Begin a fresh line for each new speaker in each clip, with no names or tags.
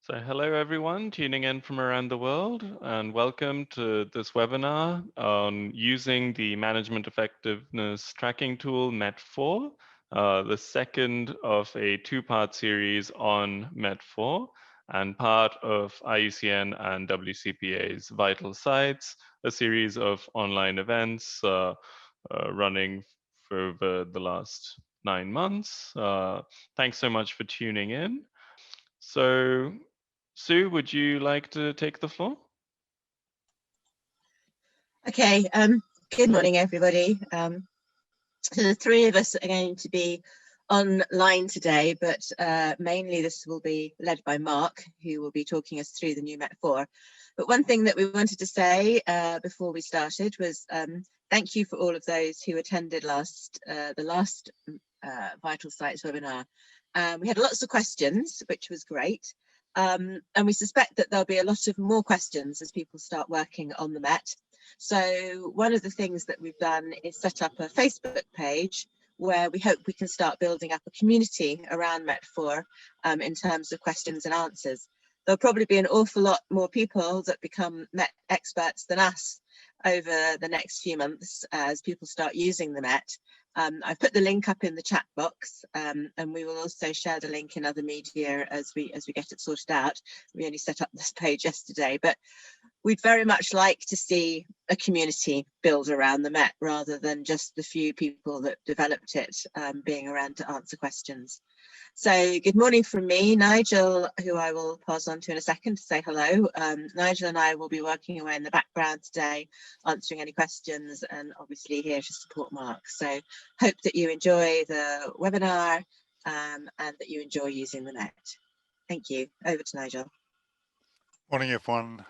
So hello everyone tuning in from around the world, and welcome to this webinar on using the management effectiveness tracking tool METT-4, the second of a two-part series on METT-4 and part of IUCN and WCPA's Vital Sites, a series of online events running for the last 9 months. Thanks so much for tuning in. So Sue, would you like to take the floor?
Okay, good morning, everybody. So the three of us are going to be online today, but mainly this will be led by Marc, who will be talking us through the new METT-4. But one thing that we wanted to say before we started was thank you for all of those who attended the last Vital Sites webinar. We had lots of questions, which was great. And we suspect that there'll be a lot of more questions as people start working on the METT. So one of the things that we've done is set up a Facebook page where we hope we can start building up a community around METT-4 in terms of questions and answers. There'll probably be an awful lot more people that become METT experts than us over the next few months as people start using the METT. I've put the link up in the chat box, and we will also share the link in other media as we get it sorted out. We only set up this page yesterday, but we'd very much like to see a community build around the METT rather than just the few people that developed it being around to answer questions. So good morning from me, Nigel, who I will pass on to in a second to say hello. Nigel and I will be working away in the background today, answering any questions and obviously here to support Marc. So hope that you enjoy the webinar and that you enjoy using the METT. Thank you. Over to Nigel.
Morning, everyone.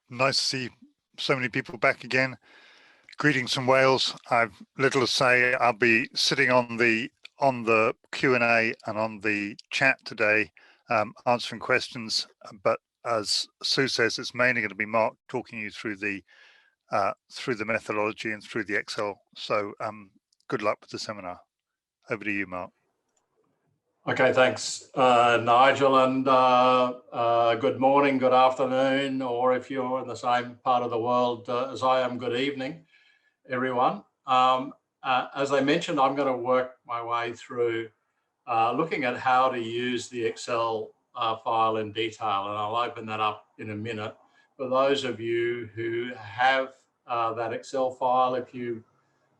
Nice to see so many people back again. Greetings from Wales. I've little to say. I'll be sitting on the Q&A and on the chat today, answering questions. But as Sue says, it's mainly going to be Marc talking you through the methodology and through the Excel. So good luck with the seminar. Over to you, Marc.
Okay, thanks, Nigel, and good morning, good afternoon, or if you're in the same part of the world as I am, good evening, everyone. As I mentioned, I'm going to work my way through looking at how to use the Excel file in detail, and I'll open that up in a minute. For those of you who have that Excel file, if you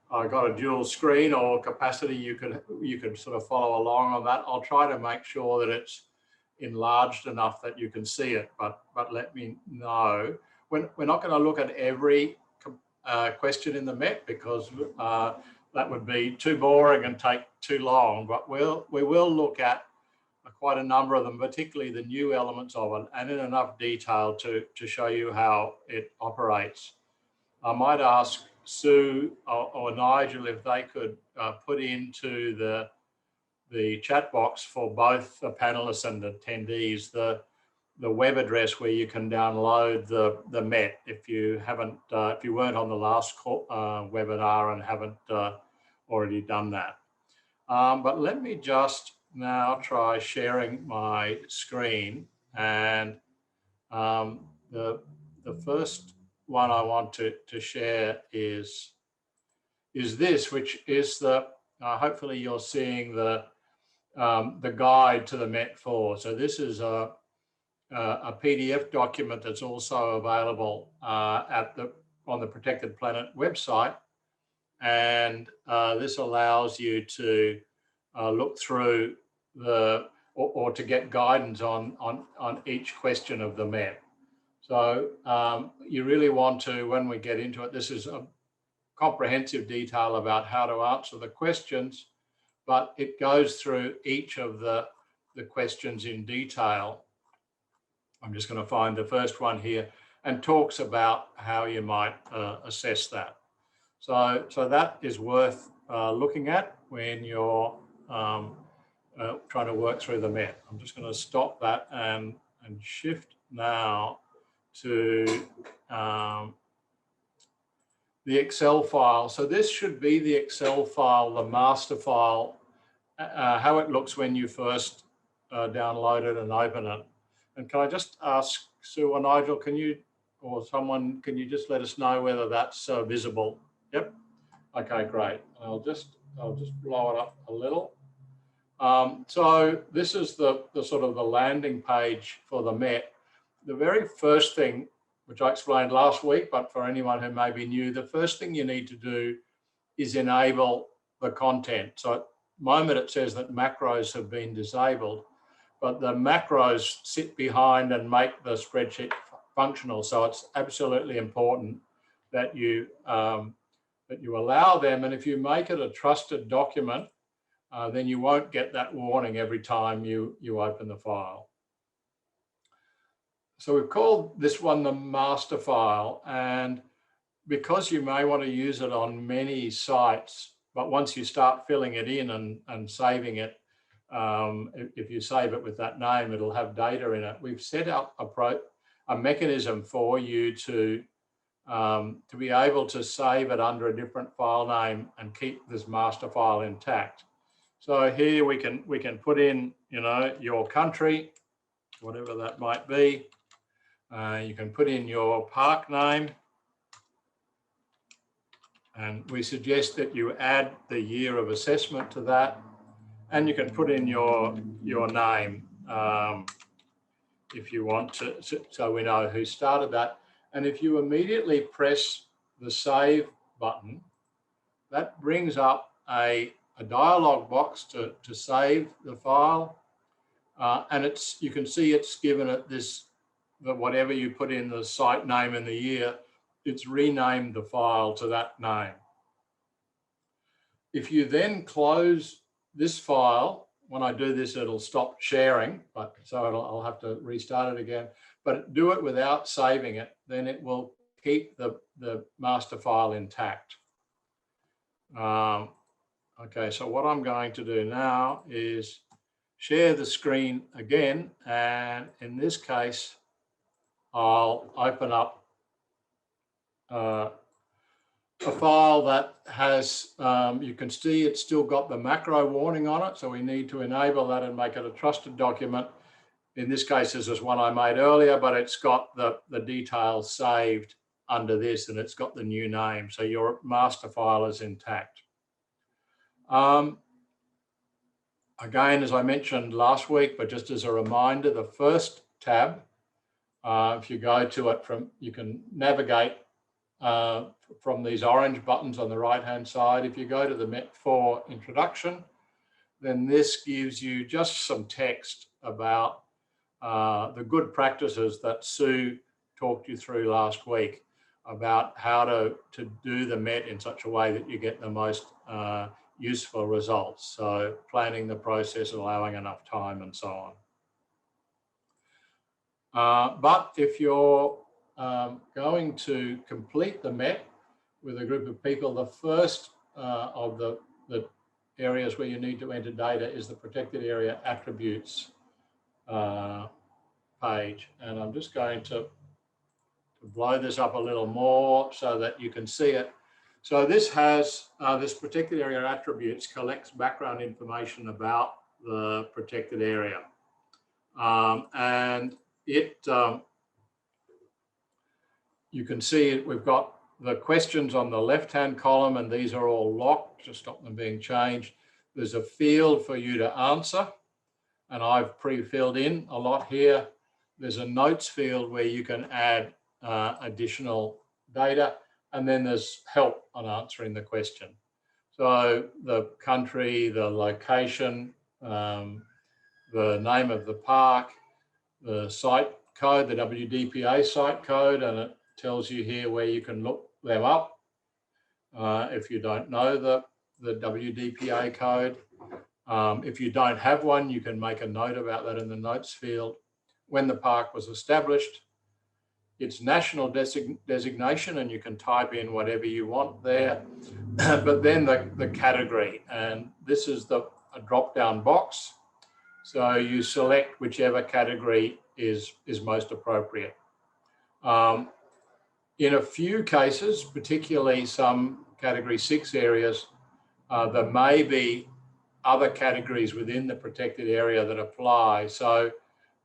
got a dual screen or capacity, you can sort of follow along on that. I'll try to make sure that it's enlarged enough that you can see it, but let me know. We're not going to look at every question in the METT because that would be too boring and take too long, but we will look at quite a number of them, particularly the new elements of it, and in enough detail to show you how it operates. I might ask Sue or Nigel if they could put into the chat box for both the panelists and attendees the web address where you can download the METT if you weren't on the last webinar and haven't already done that. But let me just now try sharing my screen, and the first one I want to share is this, which is the hopefully you're seeing the guide to the METT-4. So this is a PDF document that's also available on the Protected Planet website, and this allows you to look through or to get guidance on each question of the METT. So you really want to, when we get into it, this is a comprehensive detail about how to answer the questions, but it goes through each of the questions in detail. I'm just going to find the first one here and talks about how you might assess that. So that is worth looking at when you're trying to work through the METT. I'm just going to stop that and shift now to the Excel file. So this should be the Excel file, the master file, how it looks when you first download it and open it. And can I just ask Sue or Nigel, can you, or someone, can you just let us know whether that's visible? Yep. Okay, great. I'll just blow it up a little. So this is the sort of the landing page for the METT. The very first thing, which I explained last week, but for anyone who may be new, the first thing you need to do is enable the content. So at the moment it says that macros have been disabled, but the macros sit behind and make the spreadsheet functional. So it's absolutely important that you allow them. And if you make it a trusted document, then you won't get that warning every time you open the file. So we've called this one the master file, and because you may want to use it on many sites, but once you start filling it in and saving it, if you save it with that name, it'll have data in it. We've set up a mechanism for you to be able to save it under a different file name and keep this master file intact. So here we can put in, you know, your country, whatever that might be. You can put in your park name, and we suggest that you add the year of assessment to that, and you can put in your name if you want to, so we know who started that. And if you immediately press the save button, that brings up a dialog box to save the file, and you can see it's given it whatever you put in the site name and the year, it's renamed the file to that name. If you then close this file, when I do this, it'll stop sharing, so I'll have to restart it again, but do it without saving it, then it will keep the master file intact. Okay, so what I'm going to do now is share the screen again, and in this case, I'll open up a file that has, you can see it's still got the macro warning on it, so we need to enable that and make it a trusted document. In this case, this is one I made earlier, but it's got the details saved under this, and it's got the new name, so your master file is intact. Again, as I mentioned last week, but just as a reminder, the first tab, if you go to it you can navigate from these orange buttons on the right-hand side. If you go to the METT-4 introduction, then this gives you just some text about the good practices that Sue talked you through last week about how to do the METT in such a way that you get the most useful results. So planning the process, allowing enough time, and so on. But if you're going to complete the METT with a group of people, the first of the areas where you need to enter data is the protected area attributes page. And I'm just going to blow this up a little more so that you can see it. So this has, this protected area attributes collects background information about the protected area. And it, you can see we've got the questions on the left-hand column, and these are all locked to stop them being changed. There's a field for you to answer, and I've pre-filled in a lot here. There's a notes field where you can add additional data, and then there's help on answering the question. So the country, the location, the name of the park, the site code, the WDPA site code, and it tells you here where you can look them up if you don't know the WDPA code. If you don't have one, you can make a note about that in the notes field. When the park was established, its national designation, and you can type in whatever you want there, but then the category, and this is a drop-down box. So you select whichever category is most appropriate. In a few cases, particularly some category 6 areas, there may be other categories within the protected area that apply. So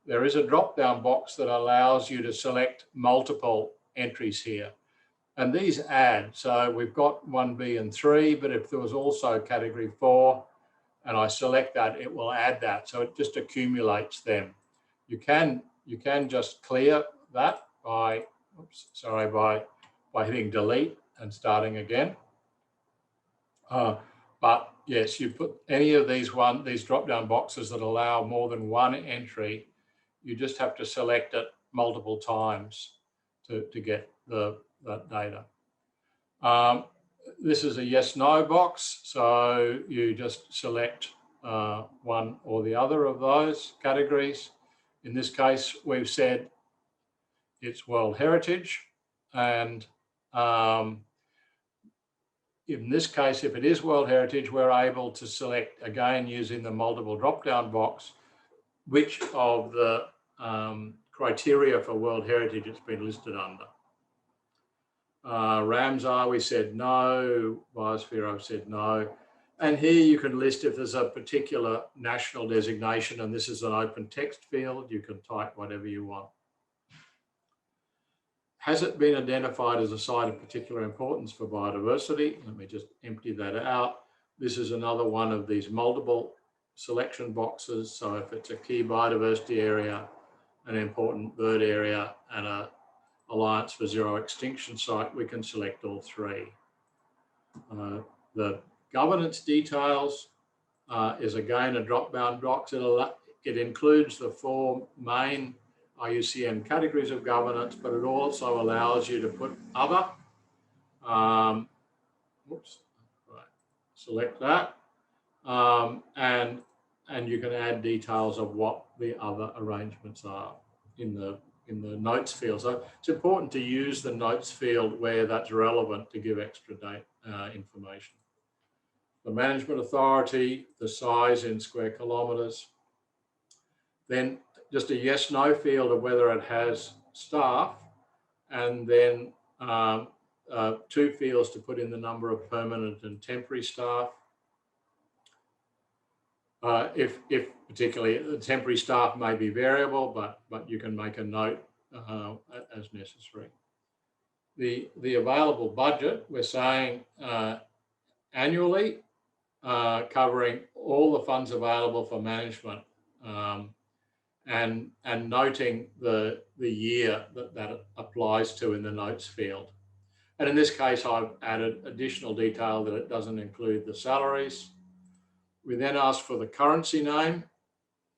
there is a drop-down box that allows you to select multiple entries here. And these add, so we've got 1B and 3, but if there was also category 4, and I select that, it will add that. So it just accumulates them. You can just clear that by, by hitting delete and starting again. But yes, you put any of these drop-down boxes that allow more than one entry, you just have to select it multiple times to get that data. This is a yes/no box, so you just select one or the other of those categories. In this case, we've said it's World Heritage, and in this case, if it is World Heritage, we're able to select, again, using the multiple drop-down box, which of the criteria for World Heritage it's been listed under. Ramsar, we said no. Biosphere, I've said no. And here you can list if there's a particular national designation, and this is an open text field, you can type whatever you want. Has it been identified as a site of particular importance for biodiversity? Let me just empty that out. This is another one of these multiple selection boxes. So if it's a key biodiversity area, an important bird area, and a Alliance for Zero Extinction site, we can select all three. The governance details is again a drop-down box. It includes the 4 main IUCN categories of governance, but it also allows you to put other. Select that, and you can add details of what the other arrangements are in the notes field. So it's important to use the notes field where that's relevant to give extra information. The management authority, the size in square kilometres, then just a yes/no field of whether it has staff, and then 2 fields to put in the number of permanent and temporary staff. If particularly the temporary staff may be variable, but you can make a note as necessary. The available budget, we're saying annually, covering all the funds available for management, and noting the year that applies to in the notes field. And in this case, I've added additional detail that it doesn't include the salaries. We then ask for the currency name,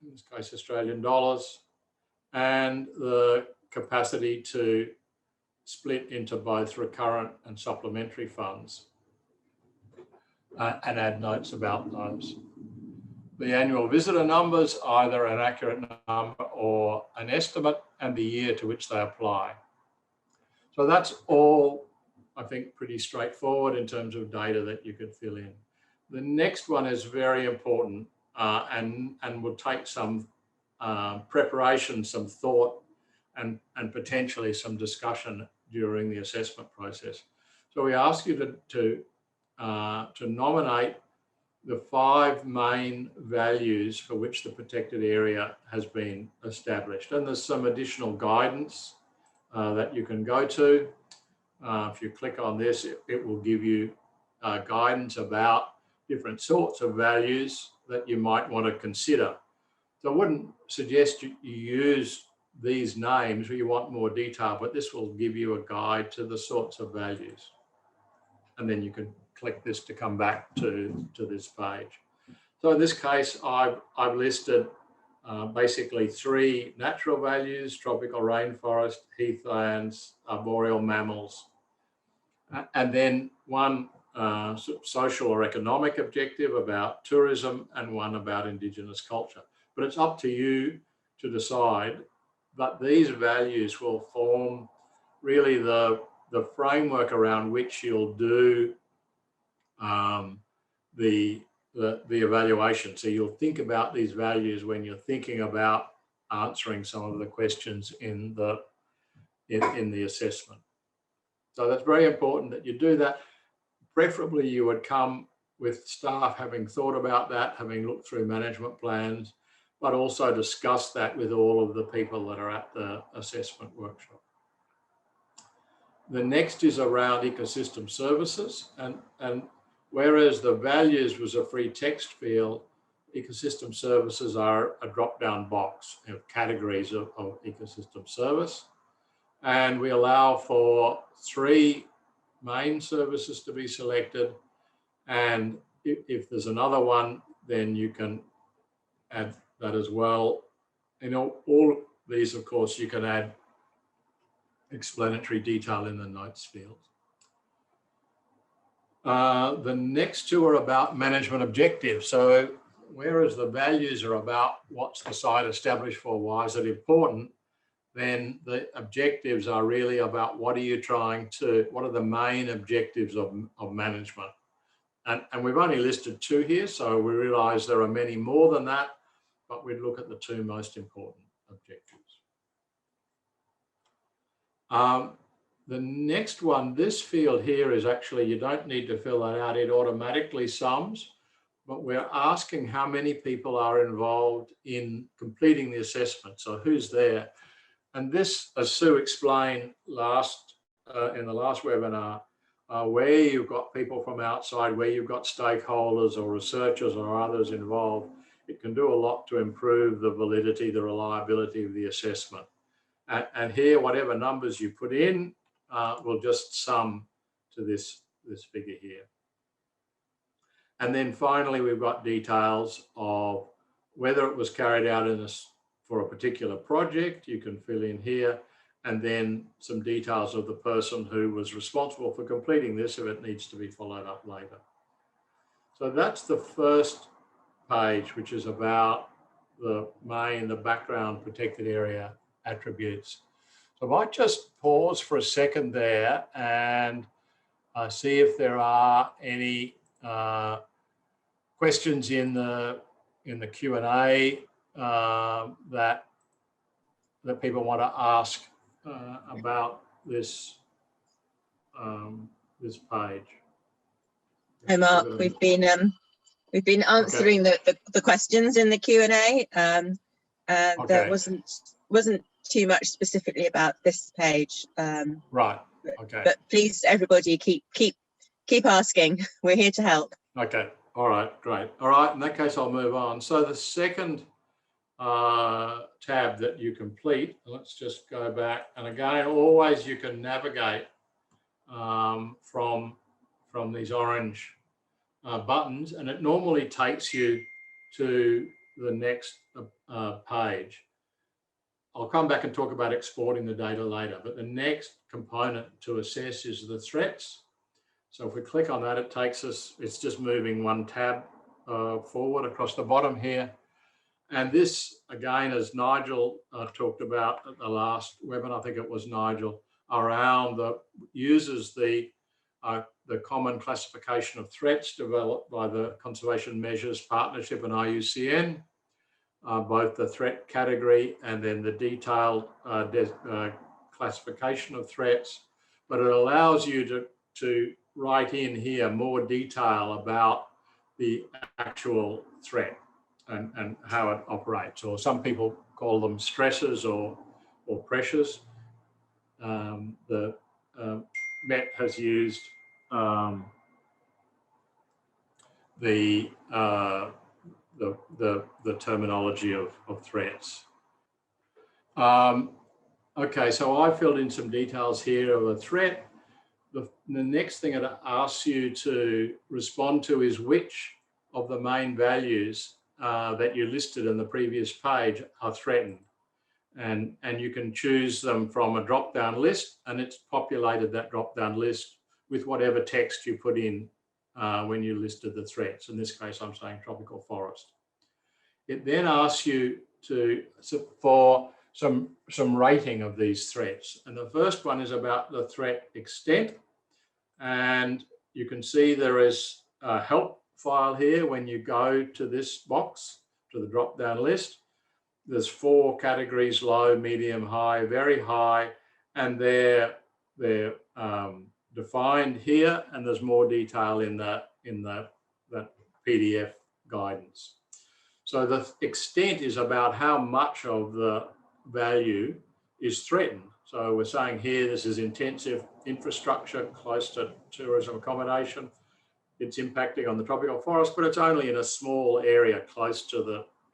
in this case Australian dollars, and the capacity to split into both recurrent and supplementary funds, and add notes about those. The annual visitor numbers, either an accurate number or an estimate, and the year to which they apply. So that's all, I think, pretty straightforward in terms of data that you could fill in. The next one is very important and will take some preparation, some thought, and potentially some discussion during the assessment process. So we ask you to nominate the 5 main values for which the protected area has been established. And there's some additional guidance that you can go to. If you click on this, it will give you guidance about different sorts of values that you might want to consider. So I wouldn't suggest you use these names where you want more detail, but this will give you a guide to the sorts of values. And then you can click this to come back to this page. So in this case, I've listed basically 3 natural values: tropical rainforest, heathlands, arboreal mammals, and then 1 social or economic objective about tourism, and 1 about Indigenous culture. But it's up to you to decide, but these values will form really the framework around which you'll do the evaluation. So you'll think about these values when you're thinking about answering some of the questions in the assessment. So that's very important that you do that. Preferably you would come with staff having thought about that, having looked through management plans, but also discuss that with all of the people that are at the assessment workshop. The next is around ecosystem services, and whereas the values was a free text field, ecosystem services are a drop-down box of categories of ecosystem service. And we allow for 3 main services to be selected. And if there's another one, then you can add that as well. In all these, of course, you can add explanatory detail in the notes field. The next 2 are about management objectives. So whereas the values are about what's the site established for, why is it important, then the objectives are really about what are the main objectives of management. And we've only listed 2 here, so we realize there are many more than that, but we'd look at the 2 most important objectives. The next one, this field here is actually, you don't need to fill that out, it automatically sums, but we're asking how many people are involved in completing the assessment, so who's there. And this, as Sue explained in the last webinar, where you've got people from outside, where you've got stakeholders or researchers or others involved, it can do a lot to improve the validity, the reliability of the assessment. And here, whatever numbers you put in will just sum to this figure here. And then finally, we've got details of whether it was carried out for a particular project, you can fill in here, and then some details of the person who was responsible for completing this if it needs to be followed up later. So that's the first page, which is about the background protected area attributes. So I might just pause for a second there and see if there are any questions in the Q&A that people want to ask about this this page.
Hi Mark, we've been answering the questions in the Q&A. There wasn't too much specifically about this page.
Right. Okay.
But please, everybody, keep asking. We're here to help.
Okay. All right. Great. All right. In that case, I'll move on. So the second tab that you complete, let's just go back. And again, always you can navigate from these orange buttons, and it normally takes you to the next page. I'll come back and talk about exporting the data later, but the next component to assess is the threats. So if we click on that, it takes us, it's just moving one tab forward across the bottom here. And this, again, as Nigel talked about at the last webinar, I think it was Nigel, around uses the common classification of threats developed by the Conservation Measures Partnership and IUCN, both the threat category and then the detailed classification of threats. But it allows you to write in here more detail about the actual threat and how it operates, or some people call them stresses or pressures. The METT has used the terminology of threats. Okay, so I filled in some details here of a threat. The next thing it asks you to respond to is which of the main values that you listed in the previous page are threatened. And you can choose them from a drop-down list, and it's populated that drop-down list with whatever text you put in when you listed the threats. In this case, I'm saying tropical forest. It then asks you for some rating of these threats. And the first one is about the threat extent. And you can see there is a help file here when you go to this box, to the drop-down list. There's 4 categories: low, medium, high, very high, and they're defined here, and there's more detail in that PDF guidance. So the extent is about how much of the value is threatened. So we're saying here, this is intensive infrastructure close to tourism accommodation. It's impacting on the tropical forest, but it's only in a small area close to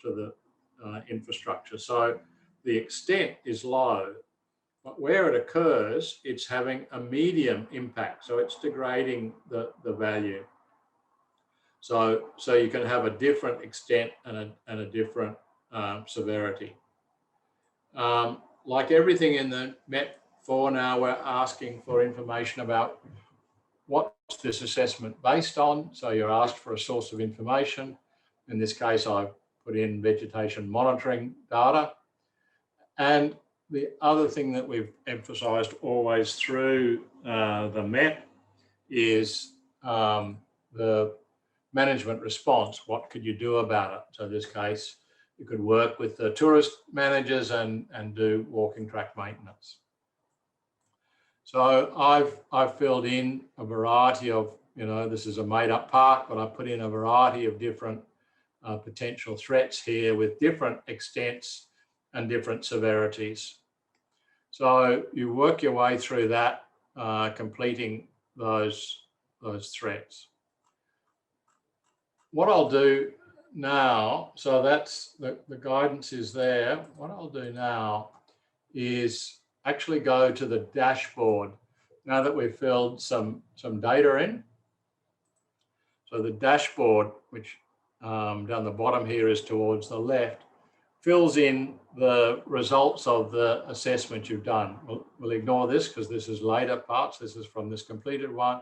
the infrastructure. So the extent is low, but where it occurs, it's having a medium impact. So it's degrading the value. So you can have a different extent and a different severity. Like everything in the METT-4 now, we're asking for information about what's this assessment based on. So you're asked for a source of information. In this case, I've put in vegetation monitoring data. And the other thing that we've emphasised always through the METT is the management response. What could you do about it? So in this case, you could work with the tourist managers and do walking track maintenance. So I've filled in a variety of, this is a made up park, but I put in a variety of different potential threats here with different extents and different severities. So you work your way through that, completing those threats. What I'll do now, so that's the guidance is there. What I'll do now is actually go to the dashboard now that we've filled some data in. So the dashboard, which down the bottom here is towards the left, fills in the results of the assessment you've done. We'll ignore this because this is later parts. This is from this completed one.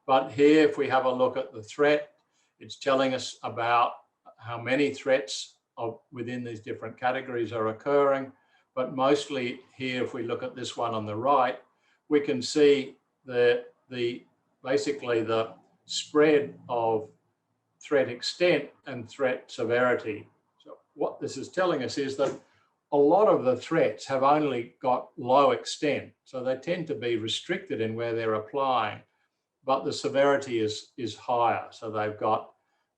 But here, if we have a look at the threat, it's telling us about how many threats within these different categories are occurring. But mostly here, if we look at this one on the right, we can see basically the spread of threat extent and threat severity. So what this is telling us is that a lot of the threats have only got low extent. So they tend to be restricted in where they're applying, but the severity is higher. So they've got,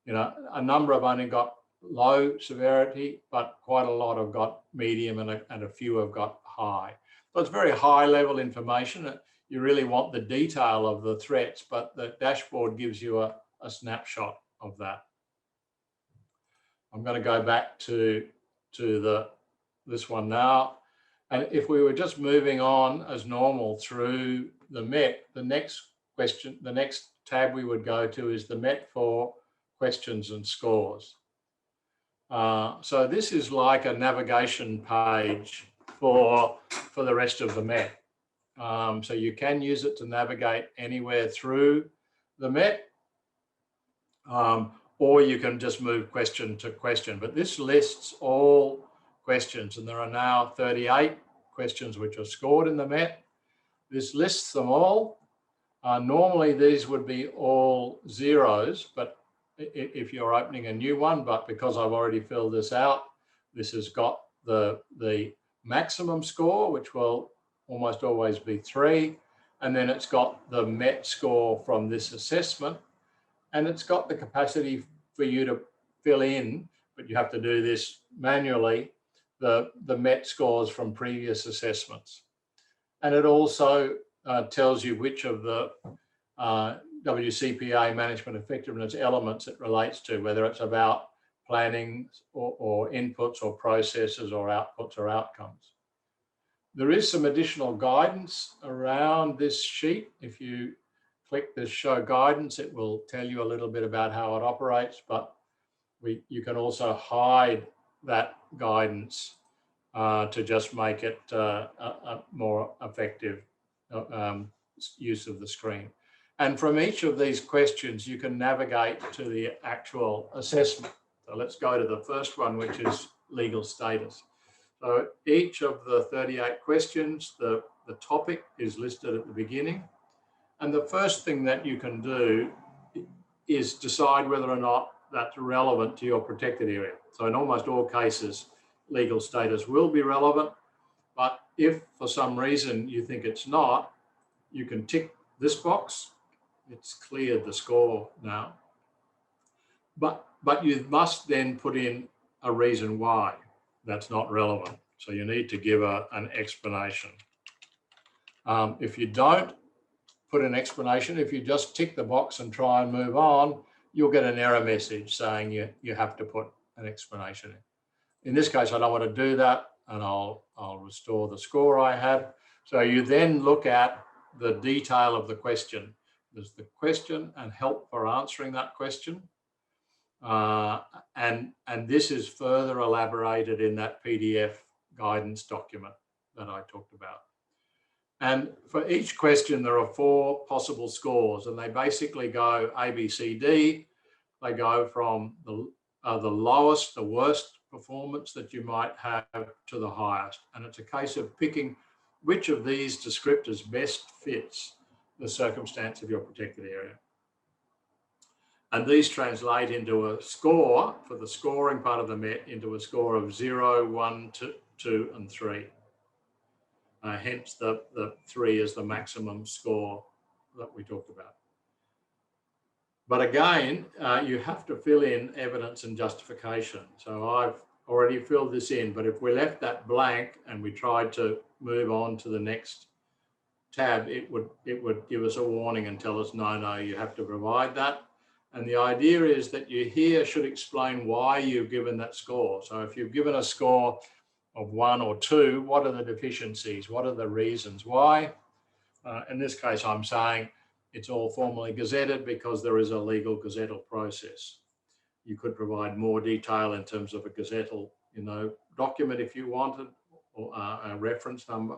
a number have only got low severity, but quite a lot have got medium and a few have got high. So it's very high level information. You really want the detail of the threats, but the dashboard gives you a snapshot of that. I'm going to go back to this one now. And if we were just moving on as normal through the METT, the next tab we would go to is the METT-4 questions and scores. So this is like a navigation page for the rest of the METT. So you can use it to navigate anywhere through the METT, or you can just move question to question. But this lists all questions, and there are now 38 questions which are scored in the METT. This lists them all. Normally these would be all zeros, but if you're opening a new one, but because I've already filled this out, this has got the maximum score, which will almost always be 3. And then it's got the METT score from this assessment. And it's got the capacity for you to fill in, but you have to do this manually, the METT scores from previous assessments. And it also tells you which of the WCPA management effectiveness elements it relates to, whether it's about planning or inputs or processes or outputs or outcomes. There is some additional guidance around this sheet. If you click this show guidance, it will tell you a little bit about how it operates, but you can also hide that guidance to just make it a more effective use of the screen. And from each of these questions, you can navigate to the actual assessment. So let's go to the first one, which is legal status. So each of the 38 questions, the topic is listed at the beginning. And the first thing that you can do is decide whether or not that's relevant to your protected area. So in almost all cases, legal status will be relevant. But if for some reason you think it's not, you can tick this box. It's cleared the score now. But you must then put in a reason why. That's not relevant. So you need to give an explanation. If you don't put an explanation, if you just tick the box and try and move on, you'll get an error message saying you have to put an explanation in. In this case, I don't want to do that, and I'll restore the score I had. So you then look at the detail of the question. There's the question and help for answering that question. And this is further elaborated in that PDF guidance document that I talked about. And for each question, there are 4 possible scores, and they basically go A, B, C, D. They go from the lowest, the worst performance that you might have to the highest. And it's a case of picking which of these descriptors best fits the circumstance of your protected area. And these translate into a score for the scoring part of the MET into a score of 0, 1, 2, and 3. Hence the 3 is the maximum score that we talked about. But again, you have to fill in evidence and justification. So I've already filled this in, but if we left that blank and we tried to move on to the next tab, it would give us a warning and tell us, no, you have to provide that. And the idea is that you here should explain why you've given that score. So if you've given a score of 1 or 2, what are the deficiencies? What are the reasons why? In this case, I'm saying it's all formally gazetted because there is a legal gazettal process. You could provide more detail in terms of a gazettal, document if you wanted, or a reference number.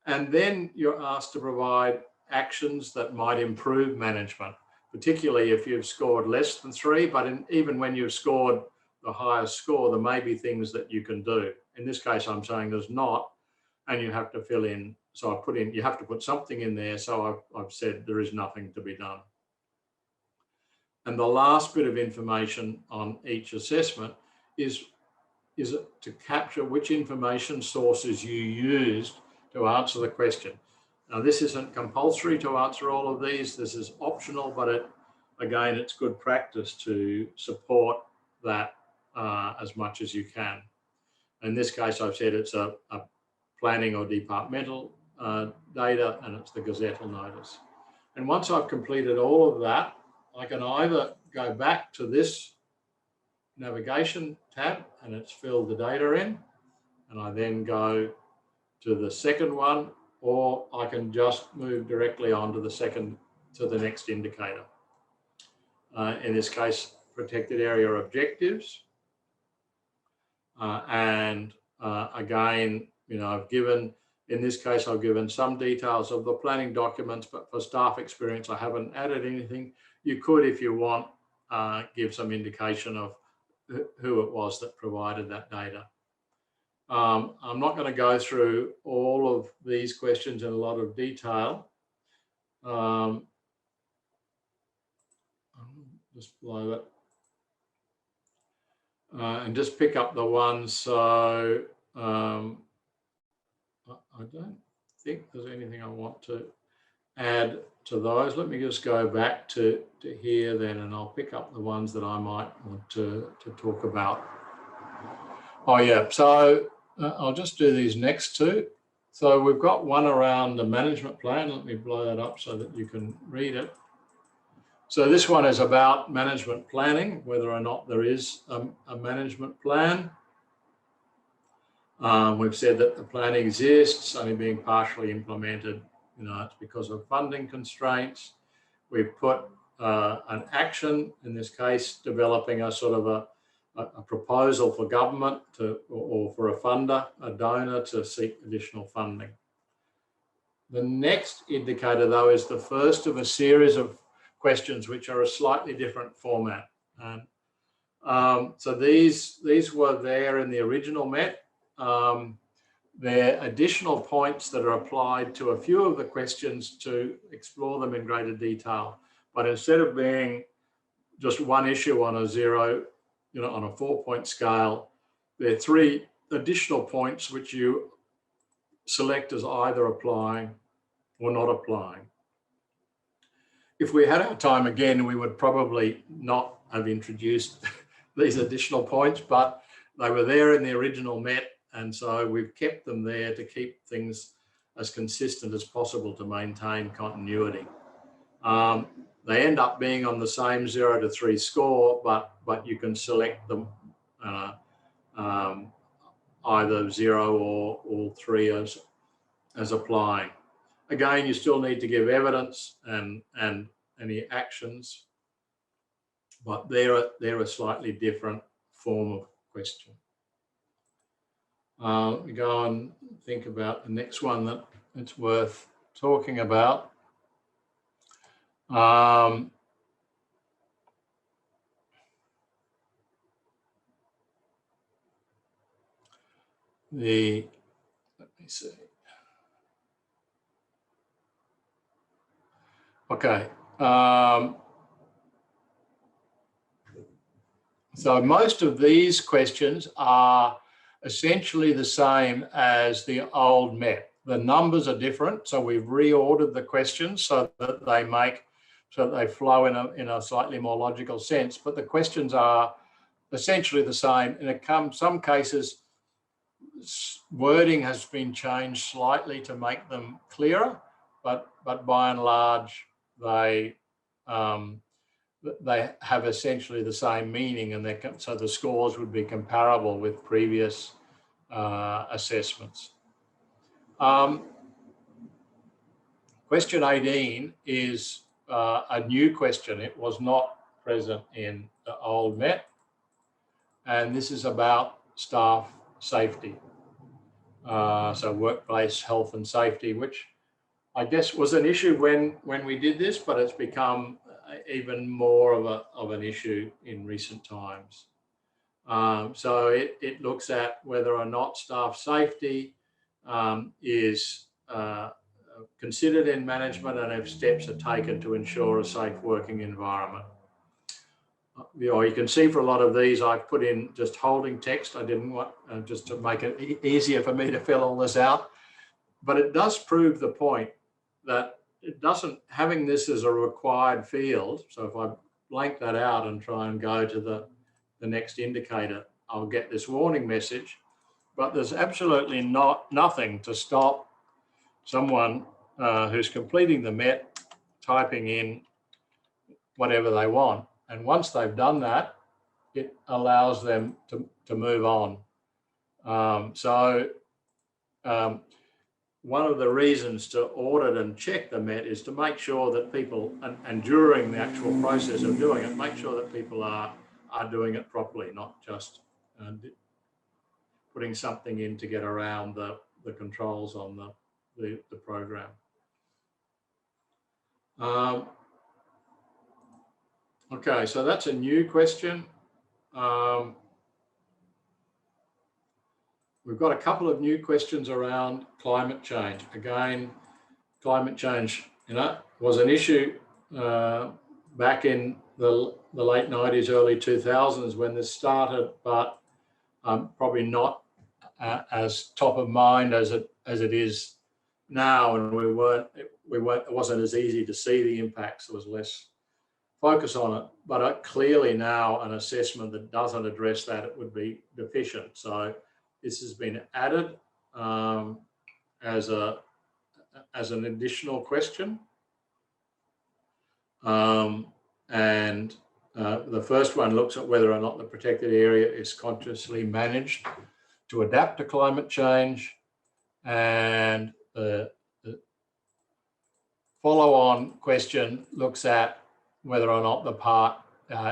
And then you're asked to provide actions that might improve management, particularly if you've scored less than 3, but even when you've scored the highest score, there may be things that you can do. In this case, I'm saying there's not, and you have to fill in. So I put in, you have to put something in there. So I've said there is nothing to be done. And the last bit of information on each assessment is to capture which information sources you used to answer the question. Now, this isn't compulsory to answer all of these. This is optional, but again, it's good practice to support that as much as you can. In this case, I've said it's a planning or departmental data, and it's the gazettal notice. And once I've completed all of that, I can either go back to this navigation tab and it's filled the data in, and I then go to the second one, or I can just move directly on to the next indicator. In this case, protected area objectives. Again, I've given, in this case, I've given some details of the planning documents, but for staff experience, I haven't added anything. You could, if you want, give some indication of who it was that provided that data. I'm not going to go through all of these questions in a lot of detail. Just below it. And just pick up the ones. So I don't think there's anything I want to add to those. Let me just go back to here then, and I'll pick up the ones that I might want to talk about. Oh yeah, so I'll just do these next 2. So we've got one around the management plan. Let me blow that up so that you can read it. So this one is about management planning, whether or not there is a management plan. We've said that the plan exists, only being partially implemented. It's because of funding constraints. We've put an action, in this case, developing a sort of a proposal for government or for a funder, a donor, to seek additional funding. The next indicator, though, is the first of a series of questions which are a slightly different format. So these were there in the original MET. They're additional points that are applied to a few of the questions to explore them in greater detail. But instead of being just one issue on a 0, on a 4-point scale, there are 3 additional points which you select as either applying or not applying. If we had our time again, we would probably not have introduced these additional points, but they were there in the original MET, and so we've kept them there to keep things as consistent as possible to maintain continuity. They end up being on the same 0 to 3 score, but you can select them either 0 or all 3 as applying. Again, you still need to give evidence and any actions, but they're a slightly different form of question. We go and think about the next one that it's worth talking about. Let me see. Okay. So most of these questions are essentially the same as the old MET. The numbers are different, so we've reordered the questions so that they flow in a slightly more logical sense. But the questions are essentially the same. In some cases, wording has been changed slightly to make them clearer, but by and large, they have essentially the same meaning, and so the scores would be comparable with previous assessments. Question 18 is a new question. It was not present in the old MET, and this is about staff safety. So workplace health and safety, which I guess was an issue when we did this, but it's become even more of an issue in recent times. So it looks at whether or not staff safety is considered in management, and if steps are taken to ensure a safe working environment. You can see for a lot of these, I've put in just holding text. I didn't want, just to make it easier for me to fill all this out. But it does prove the point that it doesn't, having this as a required field, so if I blank that out and try and go to the next indicator, I'll get this warning message. But there's absolutely nothing to stop someone who's completing the MET typing in whatever they want. And once they've done that, it allows them to move on. One of the reasons to audit and check the MET is to make sure that people, and during the actual process of doing it, make sure that people are doing it properly, not just putting something in to get around the controls on the program. Okay, so that's a new question. We've got a couple of new questions around climate change. Again, climate change, was an issue back in the late 90s, early 2000s when this started, but probably not as top of mind as it is now. And it wasn't as easy to see the impacts. There was less focus on it, but clearly now an assessment that doesn't address that, it would be deficient. So this has been added as an additional question. And the first one looks at whether or not the protected area is consciously managed to adapt to climate change. And the follow-on question looks at whether or not the part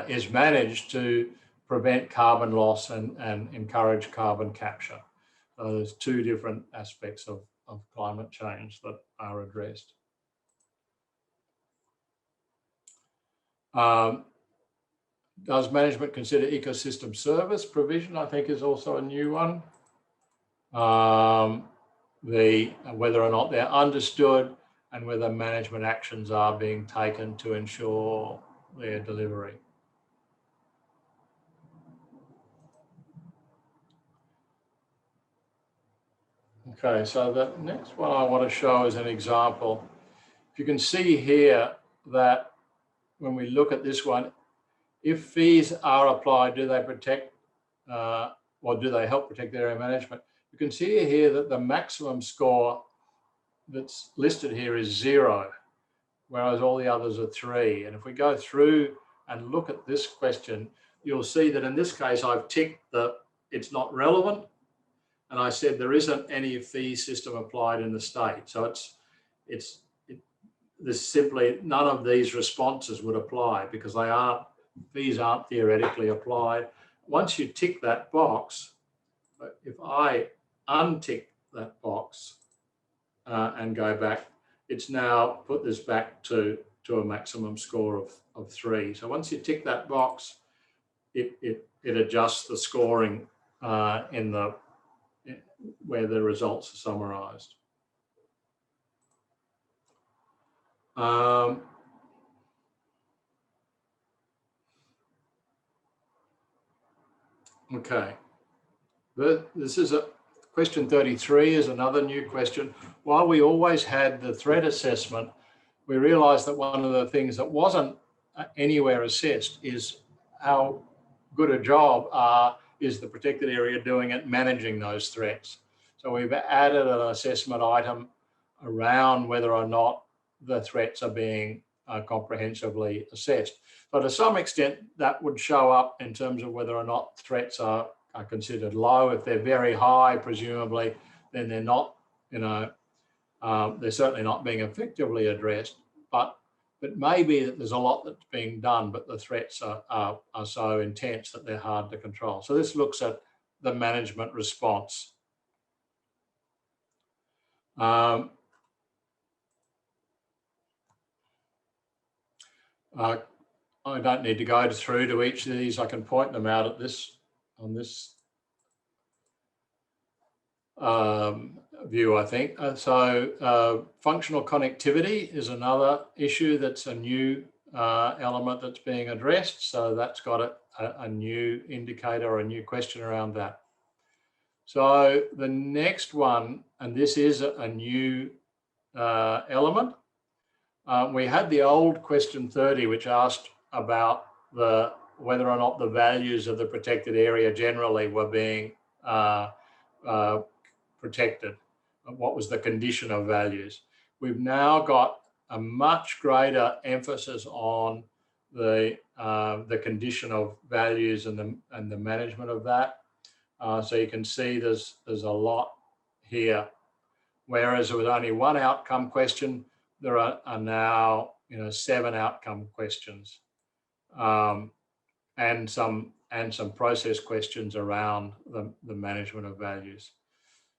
is managed to prevent carbon loss and encourage carbon capture. So there's two different aspects of climate change that are addressed. Does management consider ecosystem service provision? I think is also a new one. Whether or not they're understood and whether management actions are being taken to ensure their delivery. Okay, so the next one I want to show is an example. If you can see here that when we look at this one, If fees are applied, do they protect or do they help protect area management? You can see here that the maximum score that's listed here is 0, whereas all the others are 3. And if we go through and look at this question, you'll see that in this case, I've ticked the it's not relevant. And I said there isn't any fee system applied in the state. So there's simply none of these responses would apply because fees aren't theoretically applied. Once you tick that box, if I untick that box and go back, it's now put this back to a maximum score of 3. So once you tick that box, it adjusts the scoring where the results are summarized. Okay, this is question 33 is another new question. While we always had the threat assessment, we realized that one of the things that wasn't anywhere assessed is how good a job is the protected area doing at managing those threats. So we've added an assessment item around whether or not the threats are being comprehensively assessed. But to some extent, that would show up in terms of whether or not threats are considered low. If they're very high, presumably, then they're not, they're certainly not being effectively addressed. But it may be that there's a lot that's being done, but the threats are so intense that they're hard to control. So this looks at the management response. I don't need to go through to each of these. I can point them out at on this view, I think. Functional connectivity is another issue that's a new element that's being addressed. So that's got a new indicator or a new question around that. So the next one, and this is a new element. We had the old question 30, which asked about whether or not the values of the protected area generally were being protected. What was the condition of values? We've now got a much greater emphasis on the condition of values and the management of that. So you can see there's a lot here. Whereas there was only one outcome question, there are now 7 outcome questions, and some process questions around the management of values.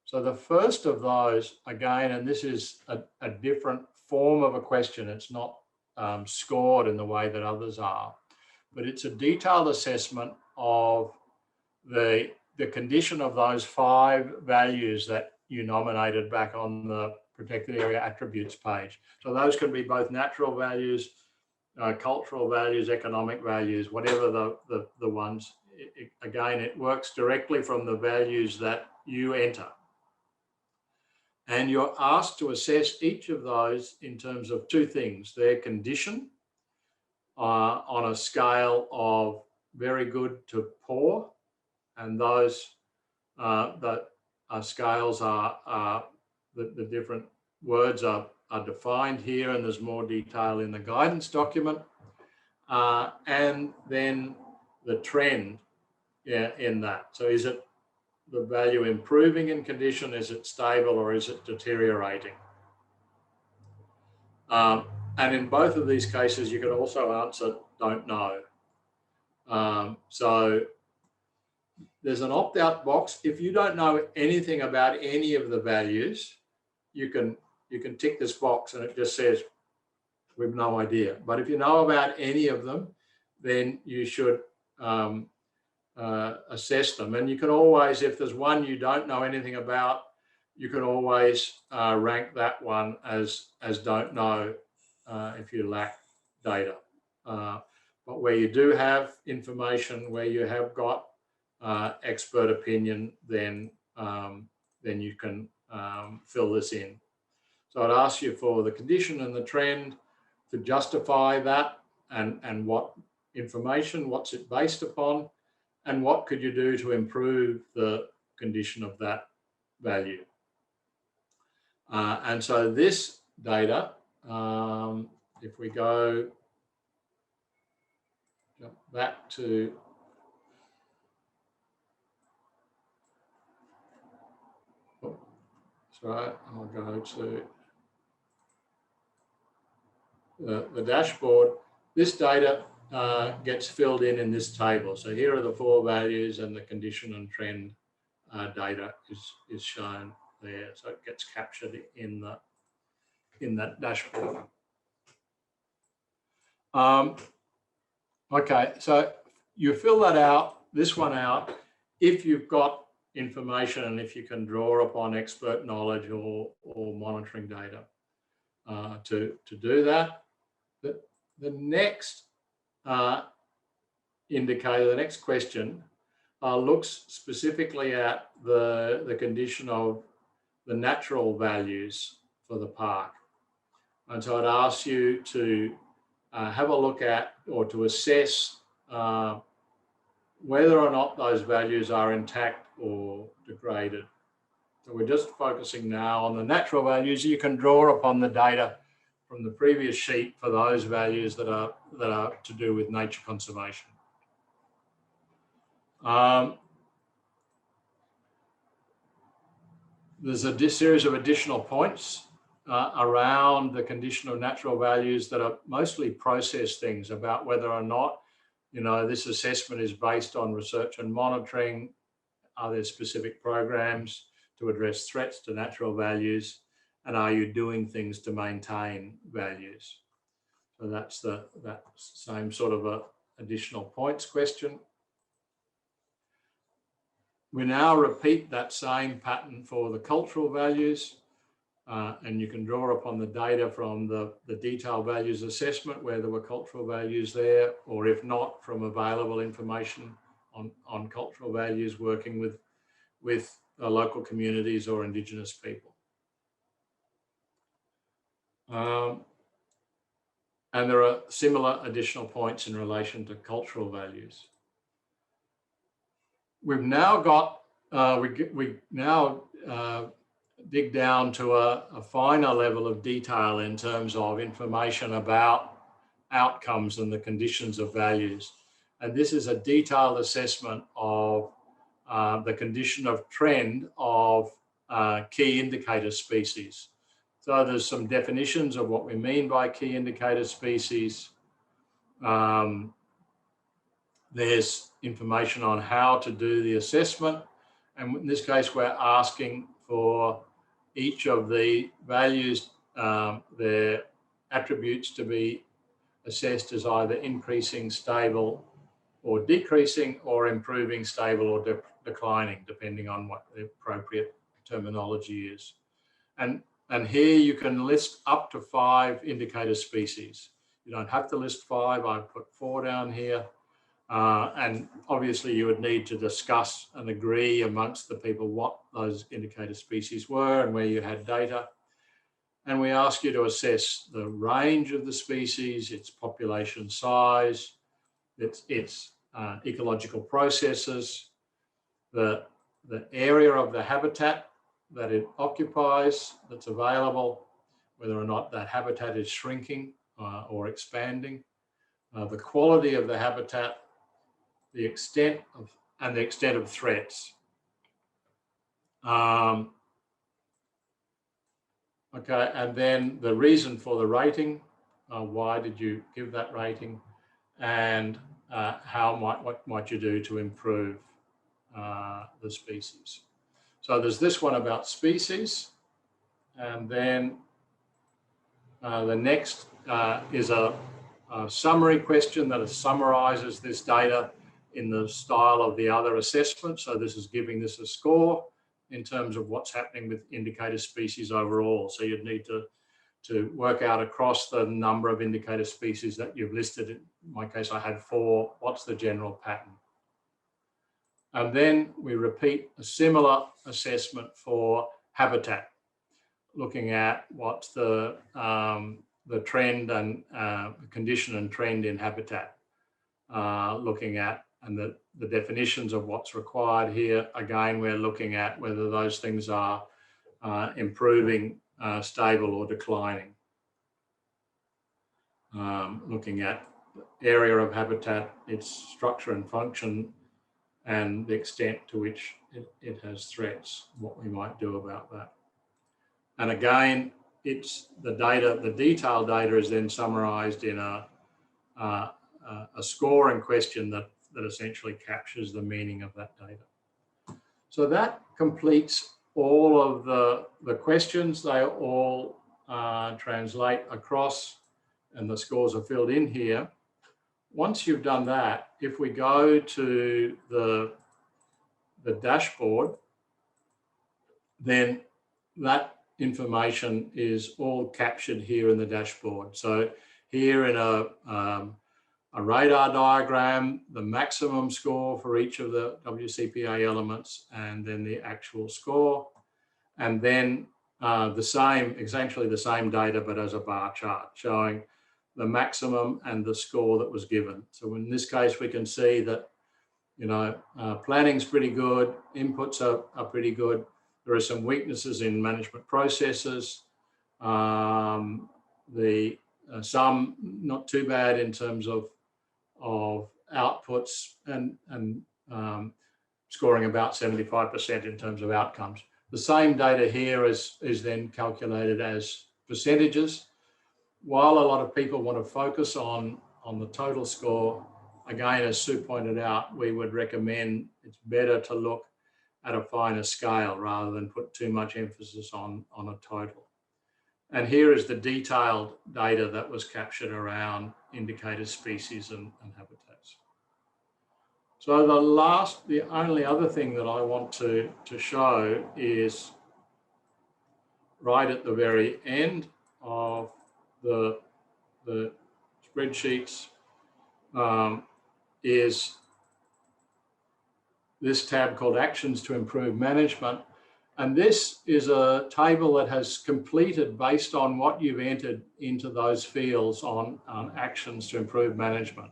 So the first of those, again, and this is a different form of a question. It's not scored in the way that others are, but it's a detailed assessment of the condition of those 5 values that you nominated back on the protected area attributes page. So those can be both natural values, cultural values, economic values, whatever the ones. Again, it works directly from the values that you enter. And you're asked to assess each of those in terms of 2 things: their condition on a scale of very good to poor, and those scales are the different words are defined here, and there's more detail in the guidance document. And then the trend in that. So is it the value improving in condition? Is it stable, or is it deteriorating? And in both of these cases, you could also answer don't know. So there's an opt-out box. If you don't know anything about any of the values, you can tick this box and it just says, we've no idea. But if you know about any of them, then you should assess them. And you can always, if there's one you don't know anything about, you can always rank that one as don't know if you lack data. But where you do have information, where you have got expert opinion, then you can fill this in. So it asks you for the condition and the trend, to justify that, and what information, what's it based upon, and what could you do to improve the condition of that value. And so this data, if we go jump back to sorry, I'll go to the dashboard. This data gets filled in this table. So here are the 4 values, and the condition and trend data is shown there. So it gets captured in that dashboard. Okay, so you fill that out, this one out, if you've got information and if you can draw upon expert knowledge or monitoring data to do that. The next indicator, the next question looks specifically at the condition of the natural values for the park. And so it asks you to have a look at or to assess whether or not those values are intact or degraded. So we're just focusing now on the natural values. You can draw upon the data from the previous sheet for those values that are to do with nature conservation. There's a series of additional points around the condition of natural values that are mostly process things about whether or not, you know, this assessment is based on research and monitoring. Are there specific programs to address threats to natural values? And are you doing things to maintain values? So that's that same sort of a additional points question. We now repeat that same pattern for the cultural values, and you can draw upon the data from the detailed values assessment where there were cultural values there, or if not, from available information on cultural values working with local communities or Indigenous people. And there are similar additional points in relation to cultural values. We've now got, we now dig down to a finer level of detail in terms of information about outcomes and the conditions of values. And this is a detailed assessment of the condition of trend of key indicator species. So there's some definitions of what we mean by key indicator species. There's information on how to do the assessment. And in this case, we're asking for each of the values, their attributes to be assessed as either increasing, stable, or decreasing, or improving, stable, or declining, depending on what the appropriate terminology is. And here you can list up to 5 indicator species. You don't have to list 5, I've put 4 down here. And obviously you would need to discuss and agree amongst the people what those indicator species were and where you had data. And we ask you to assess the range of the species, its population size, its ecological processes, the area of the habitat that it occupies, that's available, whether or not that habitat is shrinking or expanding, the quality of the habitat, the extent of threats. Okay, and then the reason for the rating, why did you give that rating, and what might you do to improve the species. So there's this one about species, and then the next is a summary question that summarizes this data in the style of the other assessment. So this is giving this a score in terms of what's happening with indicator species overall. So you'd need to work out across the number of indicator species that you've listed. In my case, I had 4. What's the general pattern? And then we repeat a similar assessment for habitat, looking at what's the trend and condition and trend in habitat. looking at, and the definitions of what's required here. Again, we're looking at whether those things are improving, stable or declining. Looking at area of habitat, its structure and function, and the extent to which it has threats, what we might do about that. And again, it's the data, the detailed data is then summarized in a scoring question that essentially captures the meaning of that data. So that completes all of the questions. They all translate across and the scores are filled in here. Once you've done that, if we go to the dashboard, then that information is all captured here in the dashboard. So here in a radar diagram, the maximum score for each of the WCPA elements, and then the actual score, and then essentially the same data, but as a bar chart showing the maximum and the score that was given. So in this case, we can see that, you know, planning's pretty good, inputs are pretty good. There are some weaknesses in management processes. Some not too bad in terms of outputs, and scoring about 75% in terms of outcomes. The same data here is then calculated as percentages. While a lot of people want to focus on the total score, again, as Sue pointed out, we would recommend it's better to look at a finer scale rather than put too much emphasis on a total. And here is the detailed data that was captured around indicator species and habitats. So the only other thing that I want to show is right at the very end of the spreadsheets is this tab called Actions to Improve Management. And this is a table that has completed based on what you've entered into those fields on actions to improve management.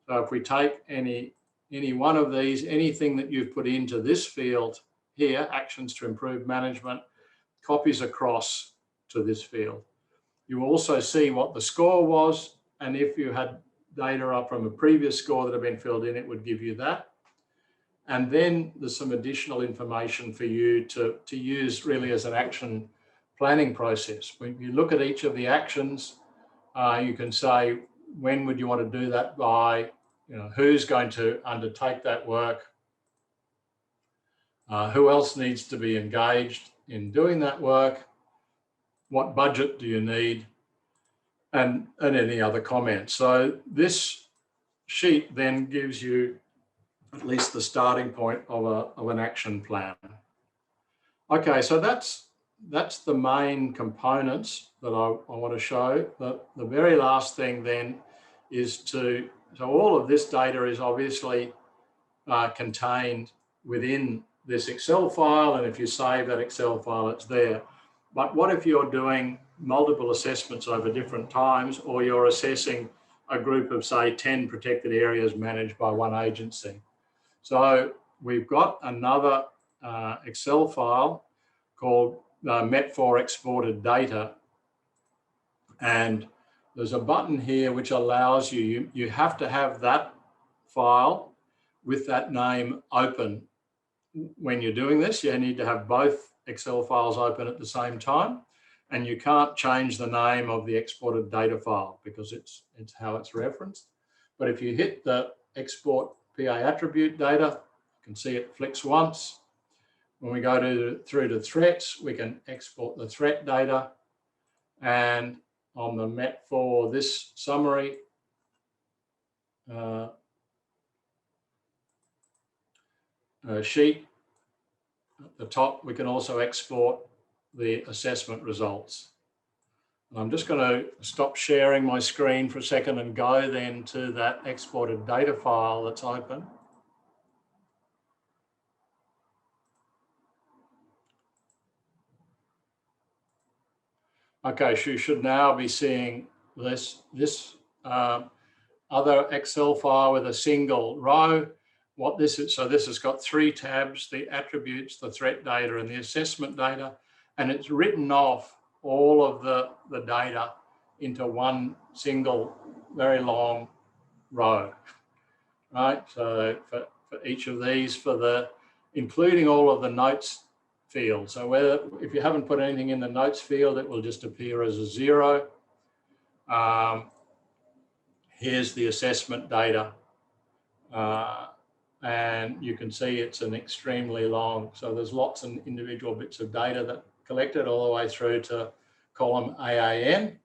So if we take any one of these, anything that you've put into this field here, actions to improve management, copies across to this field. You also see what the score was, and if you had data up from a previous score that had been filled in, it would give you that. And then there's some additional information for you to use really as an action planning process. When you look at each of the actions, you can say, when would you want to do that by? You know, who's going to undertake that work? Who else needs to be engaged in doing that work? What budget do you need? And any other comments. So this sheet then gives you at least the starting point of an action plan. Okay, so that's the main components that I want to show. The very last thing then is so all of this data is obviously contained within this Excel file, and if you save that Excel file, it's there. But what if you're doing multiple assessments over different times, or you're assessing a group of, say, 10 protected areas managed by one agency? So we've got another Excel file called METT-4 exported data. And there's a button here which allows you have to have that file with that name open. When you're doing this, you need to have both Excel files open at the same time, and you can't change the name of the exported data file because it's how it's referenced. But if you hit the export PA attribute data, you can see it flicks once. When we go through to threats, we can export the threat data. And on the METT-4, this summary, sheet at the top, we can also export the assessment results. And I'm just going to stop sharing my screen for a second and go then to that exported data file that's open. Okay, so you should now be seeing this other Excel file with a single row. What this is, so this has got 3 tabs: the attributes, the threat data, and the assessment data, and it's written off all of the data into one single very long row, right? So for each of these, including all of the notes field. So if you haven't put anything in the notes field, it will just appear as a 0. Here's the assessment data. And you can see it's an extremely long, so there's lots of individual bits of data that collected all the way through to column AAN.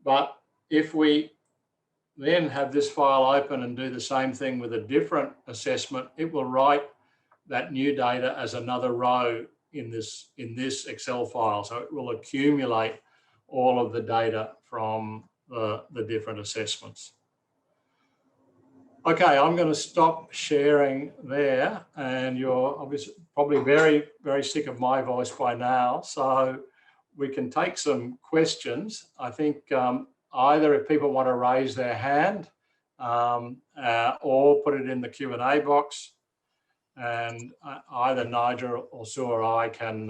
But if we then have this file open and do the same thing with a different assessment, it will write that new data as another row in this Excel file. So it will accumulate all of the data from the different assessments. Okay, I'm going to stop sharing there, and you're obviously probably very, very sick of my voice by now, so we can take some questions. I think either if people want to raise their hand or put it in the Q&A box, and either Nigel or Sue or I can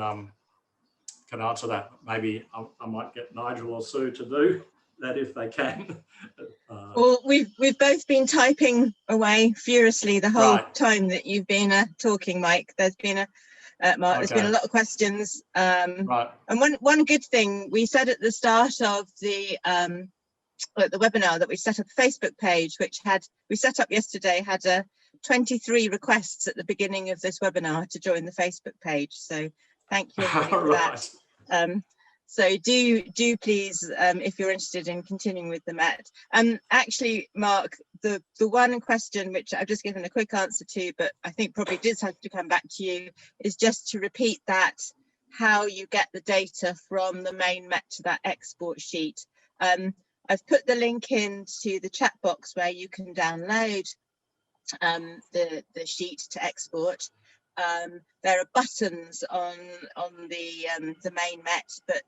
answer that. Maybe I might get Nigel or Sue to do that if they can.
Well, we've both been typing away furiously the whole
Right.
time that you've been talking, Mike. There's been Mark, there's been a lot of questions.
Right.
And one good thing we said at the start of the webinar that we set up a Facebook page, which we set up yesterday, had 23 requests at the beginning of this webinar to join the Facebook page. So thank you everybody for that. So do please, if you're interested in continuing with the METT. Actually, Mark, the one question which I've just given a quick answer to, but I think probably does have to come back to you, is just to repeat that, how you get the data from the main METT to that export sheet. I've put the link into the chat box where you can download the sheet to export. There are buttons on the main METT, but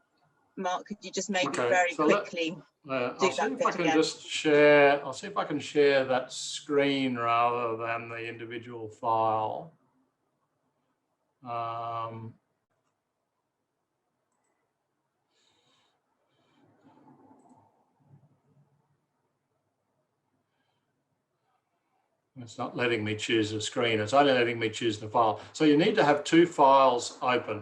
Mark, could you just maybe very quickly
I'll see if I can just share. I'll see if I can share that screen rather than the individual file. It's not letting me choose the screen. It's only letting me choose the file. So you need to have 2 files open.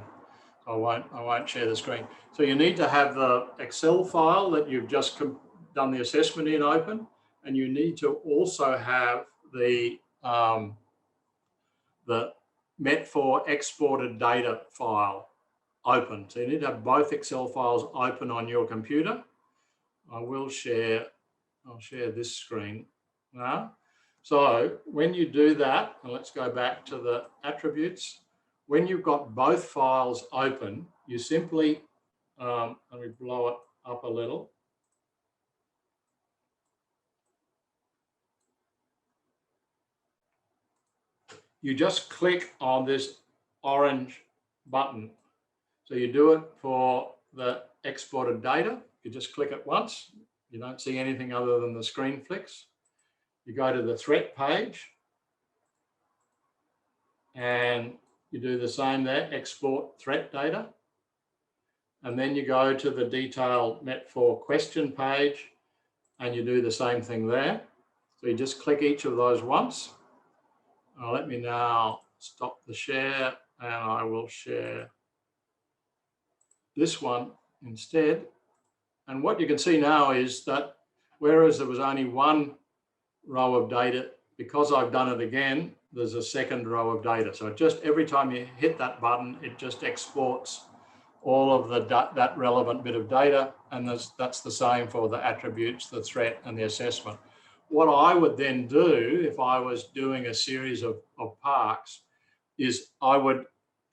I won't share the screen. So you need to have the Excel file that you've just done the assessment in open, and you need to also have the METT-4 exported data file open. So you need to have both Excel files open on your computer. I'll share this screen now. So when you do that, and let's go back to the attributes. When you've got both files open, you simply, let me blow it up a little. You just click on this orange button. So you do it for the exported data. You just click it once. You don't see anything other than the screen flicks. You go to the threat page and you do the same there, export threat data. And then you go to the detailed METT-4 question page and you do the same thing there. So you just click each of those once. Let me now stop the share and I will share this one instead. And what you can see now is that whereas there was only one row of data, because I've done it again, there's a second row of data. So just every time you hit that button, it just exports all of that relevant bit of data. And that's the same for the attributes, the threat, and the assessment. What I would then do if I was doing a series of parks is I would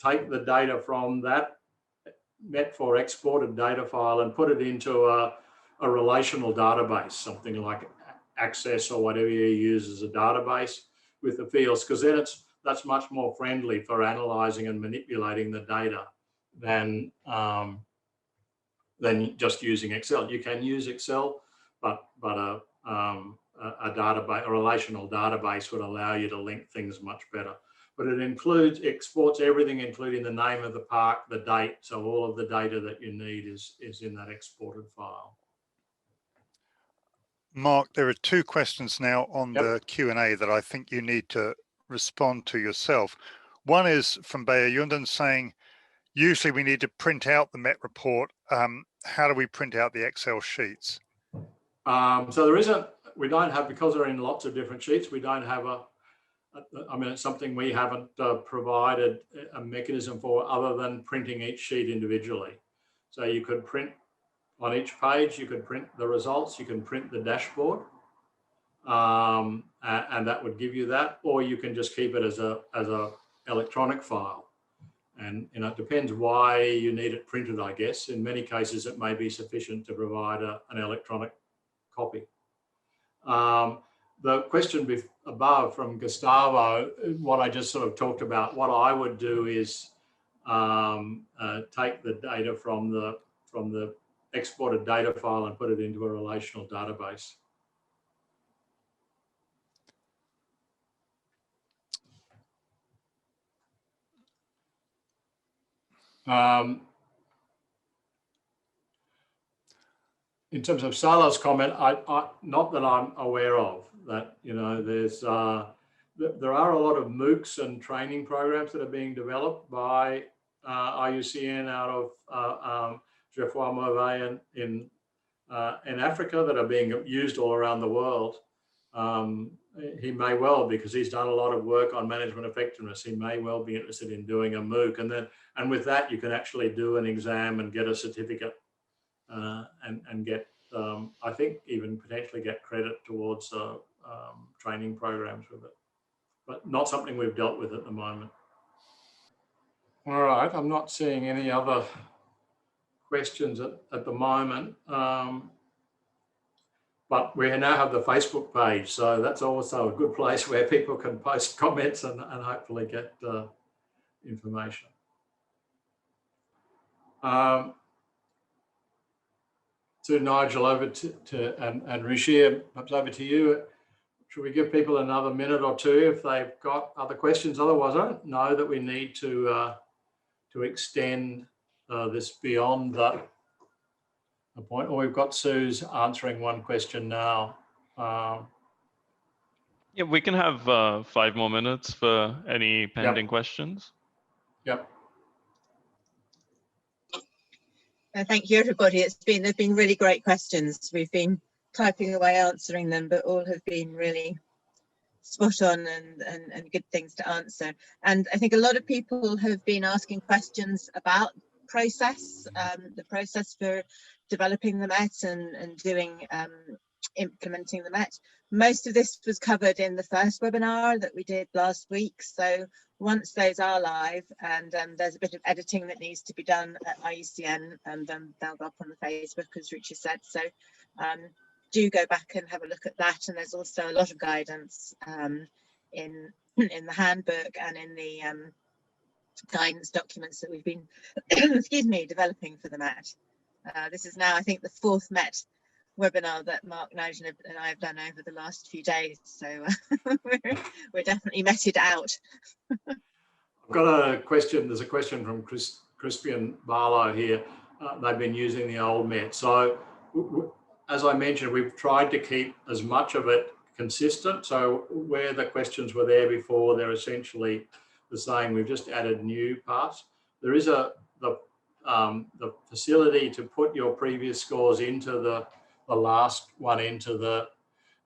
take the data from that METT-4 exported data file and put it into a relational database, something like Access or whatever you use as a database with the fields, because then that's much more friendly for analyzing and manipulating the data than just using Excel. You can use Excel, but a a database, a relational database would allow you to link things much better. But it exports everything, including the name of the park, the date. So all of the data that you need is in that exported file.
Mark, there are two questions now on
Yep.
the Q&A that I think you need to respond to yourself. One is from Bayer Yunden saying, usually we need to print out the MET report. How do we print out the Excel sheets?
So we don't have, because they're in lots of different sheets, we don't have I mean, it's something we haven't provided a mechanism for other than printing each sheet individually. So you could print on each page, you could print the results, you can print the dashboard, and that would give you that, or you can just keep it as a electronic file. And it depends why you need it printed, I guess. In many cases, it may be sufficient to provide an electronic copy. The question above from Gustavo, what I just sort of talked about, what I would do is take the data from the exported data file and put it into a relational database. In terms of Salah's comment, not that I'm aware of, that there's there are a lot of MOOCs and training programs that are being developed by IUCN out of Geoffroy Mauvais in Africa that are being used all around the world. He may well, because he's done a lot of work on management effectiveness, he may well be interested in doing a MOOC, and with that you can actually do an exam and get a certificate. And get, I think, even potentially get credit towards training programs with it, but not something we've dealt with at the moment. All right, I'm not seeing any other questions at the moment, but we now have the Facebook page, so that's also a good place where people can post comments and hopefully get information. To Nigel, over and Rishir, perhaps over to you. Should we give people another minute or two if they've got other questions? Otherwise, I don't know that we need to extend this beyond the point. Or we've got Sue's answering one question now.
Yeah, we can have 5 more minutes for any pending questions.
Yep.
Thank you, everybody. They've been really great questions. We've been typing away answering them, but all have been really spot on and good things to answer. And I think a lot of people have been asking questions about process, the process for developing the MET and doing implementing the MET. Most of this was covered in the first webinar that we did last week. So once those are live, and there's a bit of editing that needs to be done at IUCN, and they'll go up on the Facebook, as Richard said. So do go back and have a look at that. And there's also a lot of guidance in the handbook and in the guidance documents that we've been excuse me, developing for the MET. This is now, I think, the 4th MET webinar that Mark, Nigel and I have done over the last few days, so we're definitely METted out.
I've got a question. There's a question from Crispian Barlow here. They've been using the old MET. So as I mentioned, we've tried to keep as much of it consistent. So where the questions were there before, they're essentially the same. We've just added new parts. There is the facility to put your previous scores into the last one into the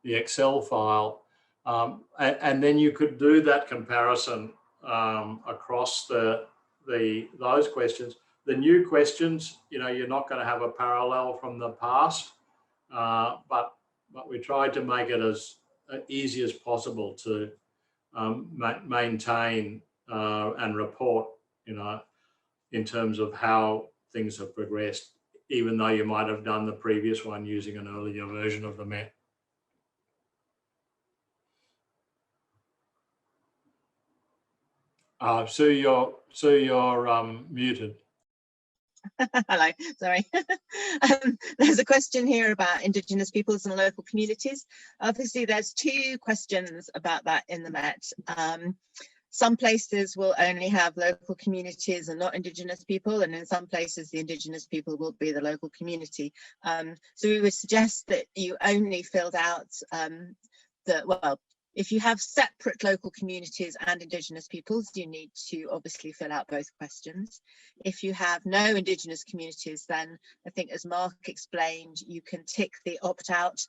Excel file, and then you could do that comparison across those questions. The new questions, you're not going to have a parallel from the past, but we tried to make it as easy as possible to maintain and report, in terms of how things have progressed, even though you might have done the previous one using an earlier version of the MET. Sue, you're muted.
Hello, sorry. There's a question here about Indigenous peoples and local communities. Obviously, there's two questions about that in the METT. Some places will only have local communities and not Indigenous people, and in some places the Indigenous people will be the local community. So we would suggest that you only filled out well, if you have separate local communities and Indigenous peoples, you need to obviously fill out both questions. If you have no Indigenous communities, then I think, as Mark explained, you can tick the opt-out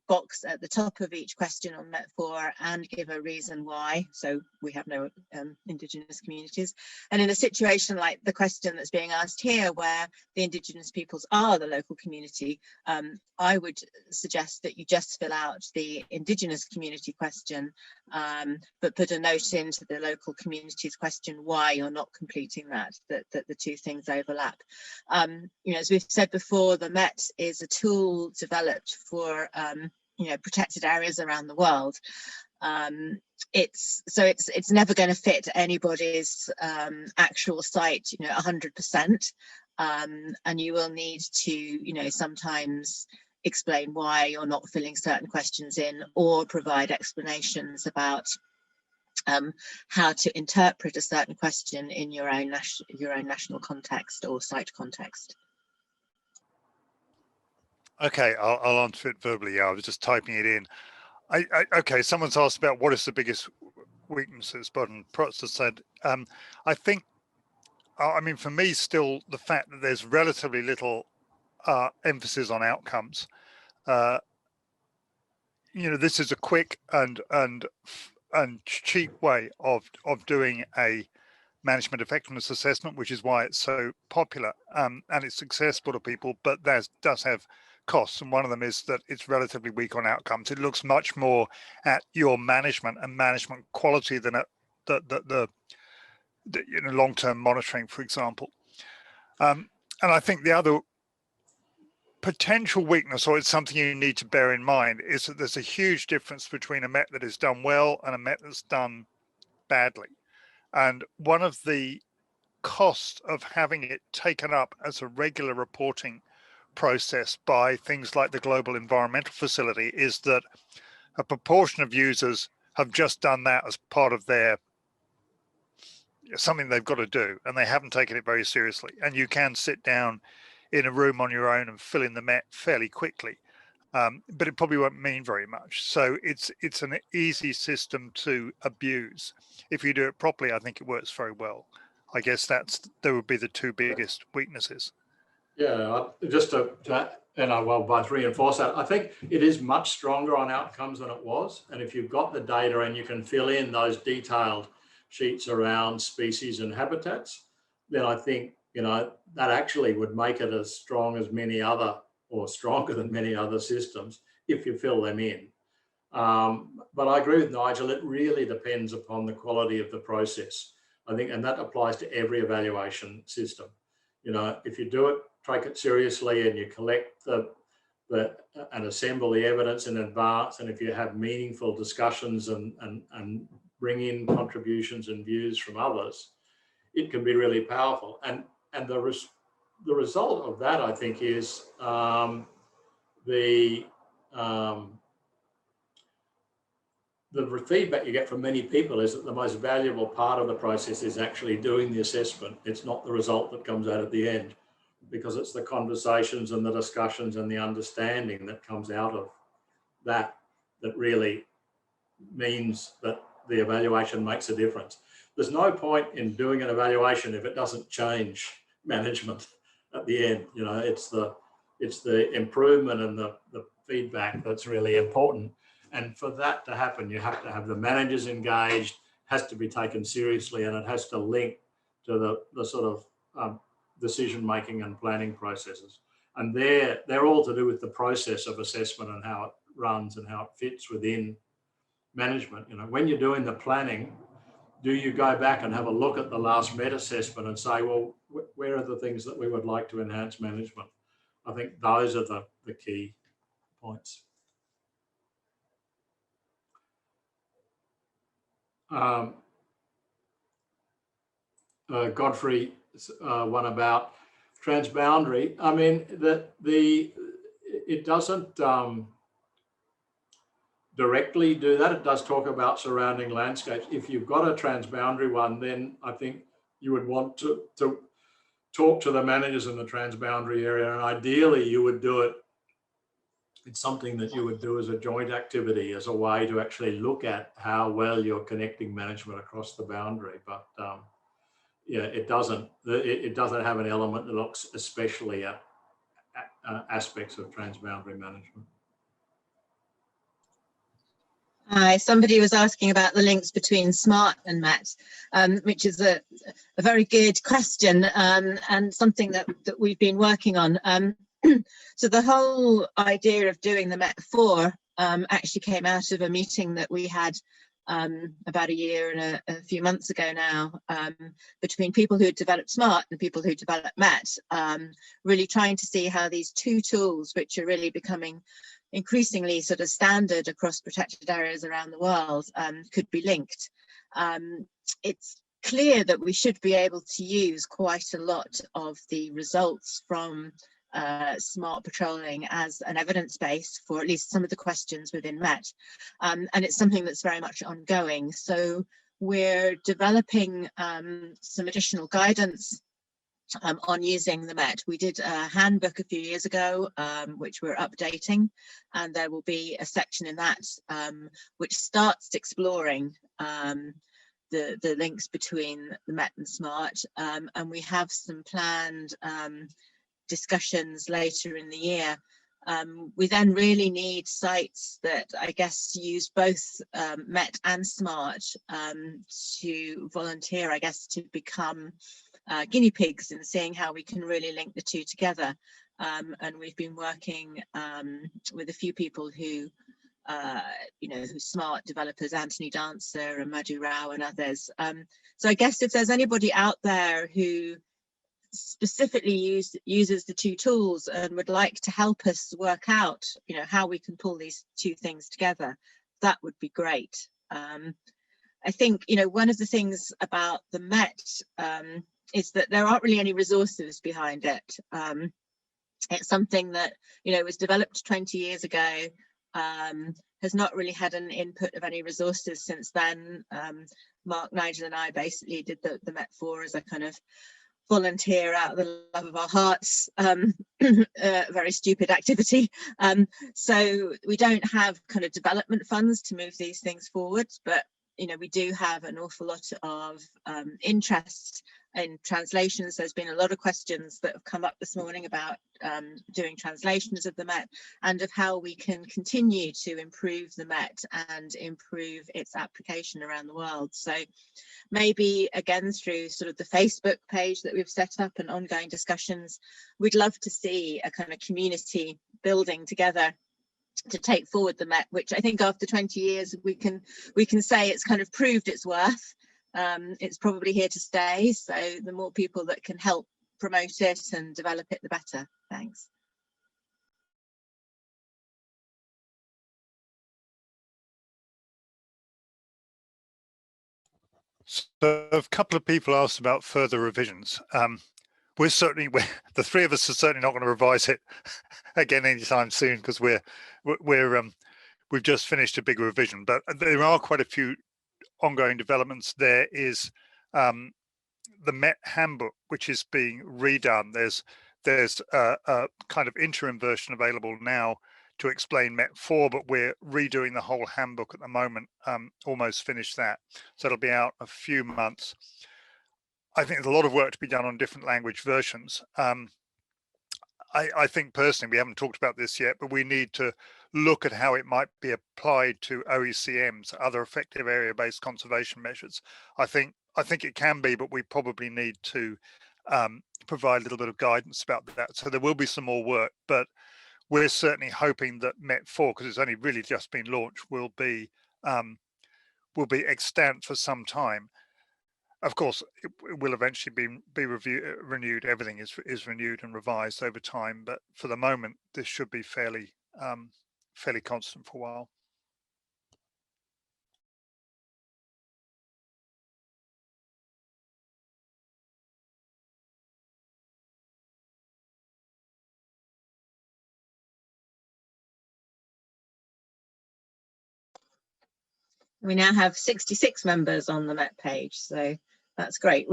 box at the top of each question on METT-4 and give a reason why. So we have no Indigenous communities. And in a situation like the question that's being asked here, where the Indigenous peoples are the local community, I would suggest that you just fill out the Indigenous community question, but put a note into the local communities question why you're not completing that the two things overlap. You know, as we've said before, the METT is a tool developed for you know, protected areas around the world. It's never going to fit anybody's actual site, you know, 100%. And you will need to, you know, sometimes explain why you're not filling certain questions in, or provide explanations about how to interpret a certain question in your own national context or site context.
Okay, I'll answer it verbally. Yeah, I was just typing it in. Okay, someone's asked about what is the biggest weaknesses, but Protz has said, I think, I mean, for me, still the fact that there's relatively little emphasis on outcomes. You know, this is a quick and cheap way of doing a management effectiveness assessment, which is why it's so popular, and it's accessible to people, but that does have costs, and one of them is that it's relatively weak on outcomes. It looks much more at your management and management quality than at the you know, long-term monitoring, for example. And I think the other potential weakness, or it's something you need to bear in mind, is that there's a huge difference between a MET that is done well and a MET that's done badly. And one of the costs of having it taken up as a regular reporting process by things like the Global Environmental Facility is that a proportion of users have just done that as part of their something they've got to do, and they haven't taken it very seriously. And you can sit down in a room on your own and fill in the MET fairly quickly, but it probably won't mean very much. So it's an easy system to abuse. If you do it properly, I think it works very well. I guess there would be the two biggest weaknesses.
Yeah, just to well, but to reinforce that, I think it is much stronger on outcomes than it was. And if you've got the data and you can fill in those detailed sheets around species and habitats, then I think, you know, that actually would make it as strong as many other, or stronger than many other systems if you fill them in. But I agree with Nigel, it really depends upon the quality of the process, I think, and that applies to every evaluation system. You know, if you do it, take it seriously, and you collect and assemble the evidence in advance, and if you have meaningful discussions and bring in contributions and views from others, it can be really powerful. And the result of that, I think, is the feedback you get from many people is that the most valuable part of the process is actually doing the assessment. It's not the result that comes out at the end, because it's the conversations and the discussions and the understanding that comes out of that really means that the evaluation makes a difference. There's no point in doing an evaluation if it doesn't change management at the end. You know, it's the improvement and the feedback that's really important. And for that to happen, you have to have the managers engaged, has to be taken seriously, and it has to link to the sort of decision-making and planning processes. And they're all to do with the process of assessment and how it runs and how it fits within management. You know, when you're doing the planning, do you go back and have a look at the last MET assessment and say, well, where are the things that we would like to enhance management? I think those are the key points. Godfrey one about transboundary. I mean, it doesn't directly do that. It does talk about surrounding landscapes. If you've got a transboundary one, then I think you would want to talk to the managers in the transboundary area, and ideally you would do it. It's something that you would do as a joint activity, as a way to actually look at how well you're connecting management across the boundary. But yeah, it doesn't have an element that looks especially at aspects of transboundary management.
Hi, somebody was asking about the links between SMART and METT, which is a very good question, and something that we've been working on. So the whole idea of doing the METT-4 actually came out of a meeting that we had about a year and a few months ago now, between people who developed SMART and people who developed METT, really trying to see how these two tools, which are really becoming increasingly sort of standard across protected areas around the world, could be linked. It's clear that we should be able to use quite a lot of the results from smart patrolling as an evidence base for at least some of the questions within METT, and it's something that's very much ongoing. So we're developing some additional guidance on using the METT. We did a handbook a few years ago, which we're updating, and there will be a section in that which starts exploring the links between the METT and SMART, and we have some planned discussions later in the year. We then really need sites that I guess use both METT and SMART to volunteer, I guess, to become guinea pigs in seeing how we can really link the two together. And we've been working with a few people who, who SMART developers, Anthony Dancer and Madhu Rao and others. So I guess if there's anybody out there who specifically uses the two tools and would like to help us work out, how we can pull these two things together, that would be great. I think, one of the things about the METT is that there aren't really any resources behind it. It's something that, was developed 20 years ago, has not really had an input of any resources since then. Marc, Nigel and I basically did the METT-4 as a kind of volunteer out of the love of our hearts, very stupid activity. So we don't have kind of development funds to move these things forward, but we do have an awful lot of interest in translations. There's been a lot of questions that have come up this morning about doing translations of the METT and of how we can continue to improve the METT and improve its application around the world. So maybe again through sort of the Facebook page that we've set up and ongoing discussions, we'd love to see a kind of community building together to take forward the METT, which I think after 20 years we can say it's kind of proved its worth. It's probably here to stay, so the more people that can help promote it and develop it, the better. Thanks.
So a couple of people asked about further revisions. The three of us are certainly not going to revise it again anytime soon, because we've just finished a big revision, but there are quite a few ongoing developments. There is the METT handbook, which is being redone. There's a kind of interim version available now to explain METT-4, but we're redoing the whole handbook at the moment, almost finished that. So it'll be out a few months. I think there's a lot of work to be done on different language versions. I think personally, we haven't talked about this yet, but we need to look at how it might be applied to OECMs, other effective area-based conservation measures. I think it can be, but we probably need to provide a little bit of guidance about that. So there will be some more work, but we're certainly hoping that METT-4, because it's only really just been launched, will be extant for some time. Of course, it will eventually be renewed. Everything is renewed and revised over time, but for the moment, this should be fairly constant for a while.
We now have 66 members on the METT page, so that's great.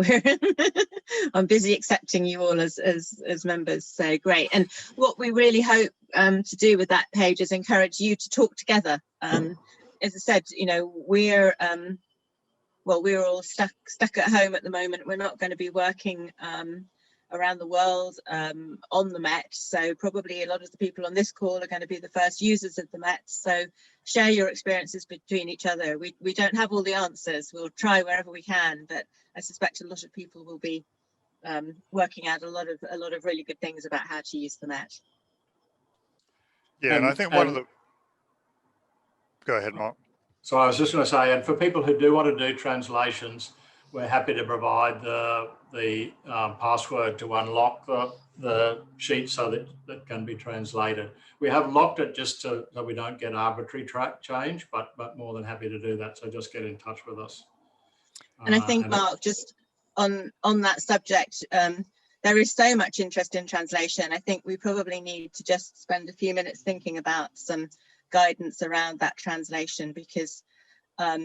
I'm busy accepting you all as members, so great. And what we really hope to do with that page is encourage you to talk together. As I said, you know, we're all stuck at home at the moment. We're not going to be working around the world on the METT, so probably a lot of the people on this call are going to be the first users of the METT. So share your experiences between each other. We don't have all the answers. We'll try wherever we can, but I suspect a lot of people will be working out a lot of really good things about how to use the METT.
Yeah, and I think one of the... Go ahead, Mark.
So I was just going to say, and for people who do want to do translations, we're happy to provide the password to unlock the sheet so that that can be translated. We have locked it just so we don't get arbitrary track change, but more than happy to do that. So just get in touch with us.
And I think, Mark, just on that subject, there is so much interest in translation. I think we probably need to just spend a few minutes thinking about some guidance around that translation, because I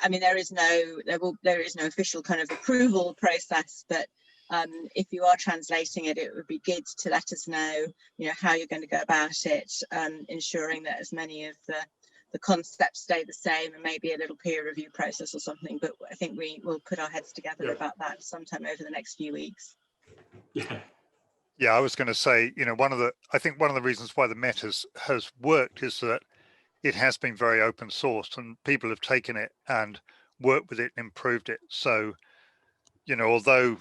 mean, there is no official kind of approval process, but if you are translating it, it would be good to let us know, you know, how you're going to go about it, ensuring that as many of the concepts stay the same, and maybe a little peer review process or something. But I think we will put our heads together about that sometime over the next few weeks.
Yeah, I was going to say, you know, I think one of the reasons why the METT has worked is that it has been very open sourced, and people have taken it and worked with it and improved it. So, you know, although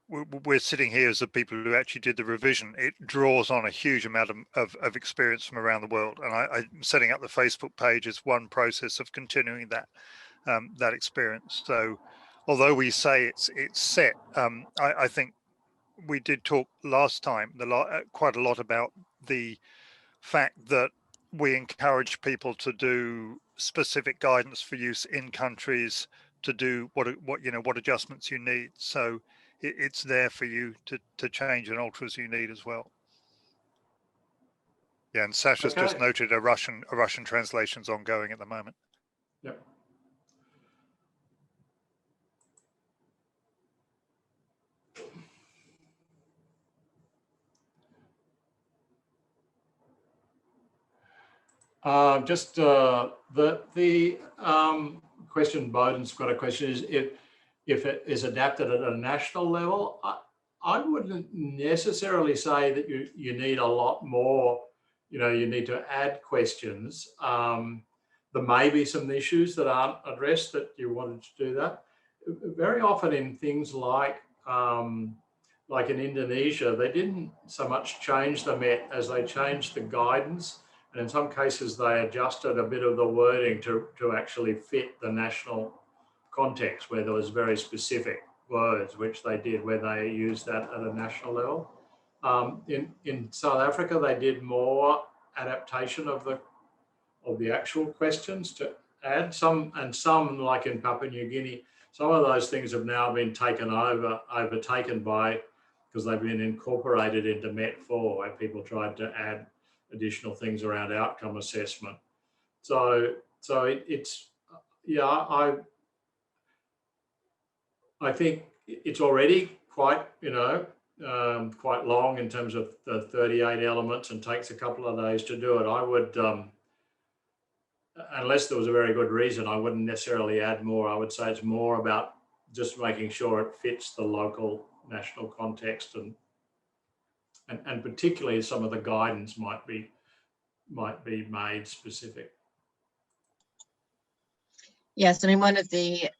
we're sitting here as the people who actually did the revision, it draws on a huge amount of experience from around the world. And I'm setting up the Facebook page as one process of continuing that experience. So although we say it's set, I think we did talk last time quite a lot about the fact that we encourage people to do specific guidance for use in countries to do what adjustments you need. So it's there for you to change and alter as you need as well. Yeah, and Sasha's just noted a Russian translation's ongoing at the moment.
Yep. Just the question, Bowden's got a question, is if it is adapted at a national level. I wouldn't necessarily say that you need a lot more, you know, you need to add questions. There may be some issues that aren't addressed that you wanted to do that. Very often in things like in Indonesia, they didn't so much change the METT as they changed the guidance. And in some cases, they adjusted a bit of the wording to actually fit the national context, where there was very specific words, which they did, where they used that at a national level. In South Africa, they did more adaptation of the actual questions to add some, like in Papua New Guinea, some of those things have now been overtaken by, because they've been incorporated into METT-4, where people tried to add additional things around outcome assessment. So it's, yeah, I think it's already quite, you know, quite long in terms of the 38 elements, and takes a couple of days to do it. I would, unless there was a very good reason, I wouldn't necessarily add more. I would say it's more about just making sure it fits the local national context, and particularly some of the guidance might be made specific.
Yes, I mean, one of the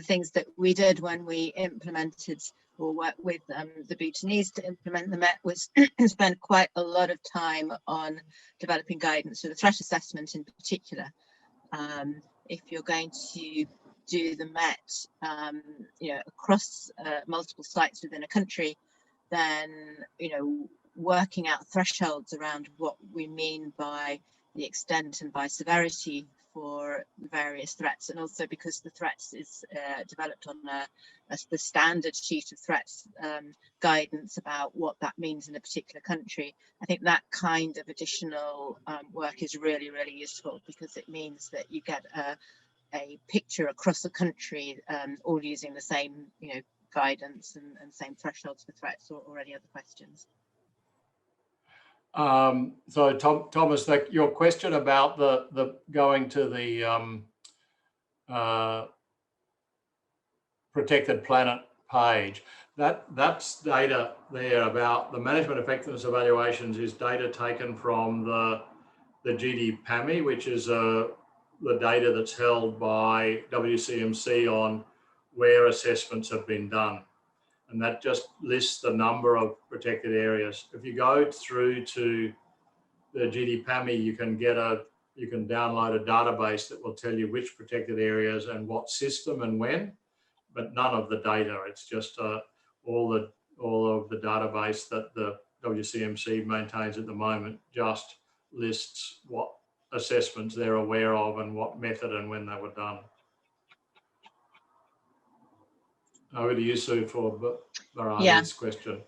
things that we did when we implemented or worked with the Bhutanese to implement the METT was spend quite a lot of time on developing guidance for the threat assessment in particular. If you're going to do the METT, you know, across multiple sites within a country, then, you know, working out thresholds around what we mean by the extent and by severity for various threats, and also because the threats is developed on the standard sheet of threats guidance about what that means in a particular country. I think that kind of additional work is really, really useful, because it means that you get a picture across the country, all using the same, guidance and same thresholds for threats or any other questions.
So Thomas, your question about the going to the protected planet page, that's data there about the management effectiveness evaluations is data taken from the GDPAMI, which is the data that's held by WCMC on where assessments have been done. And that just lists the number of protected areas. If you go through to the GDPAMI, you can download a database that will tell you which protected areas and what system and when, but none of the data. It's just all of the database that the WCMC maintains at the moment just lists what assessments they're aware of and what method and when they were done. Over to you, Sue, for Barani's question.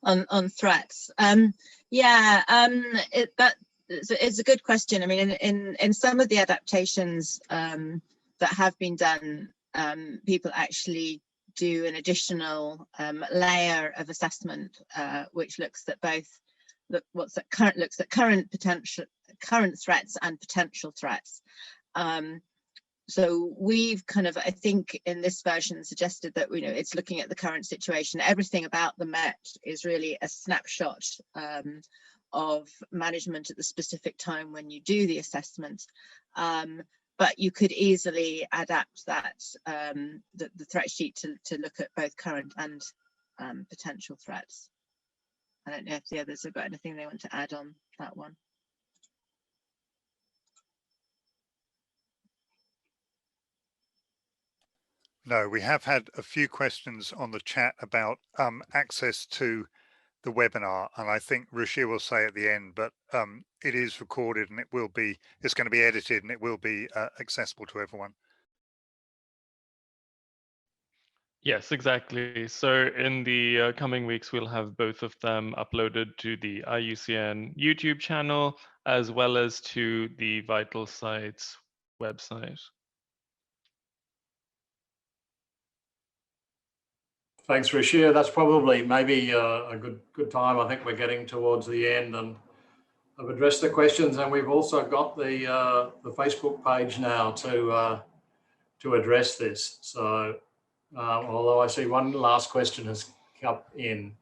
On threats. It's a good question. I mean, in some of the adaptations that have been done, people actually do an additional layer of assessment, which looks at both current threats and potential threats. So we've kind of, I think in this version, suggested that, it's looking at the current situation. Everything about the MET is really a snapshot of management at the specific time when you do the assessment. But you could easily adapt that, the threat sheet to look at both current and potential threats. I don't know if the others have got anything they want to add on that one.
No, we have had a few questions on the chat about access to the webinar, and I think Rushir will say at the end, but it is recorded and it's going to be edited and it will be accessible to everyone.
Yes, exactly. So in the coming weeks, we'll have both of them uploaded to the IUCN YouTube channel, as well as to the Vital Sites website.
Thanks, Rushir. That's probably maybe a good time. I think we're getting towards the end, and I've addressed the questions, and we've also got the Facebook page now to address this. So, although I see one last question has come in.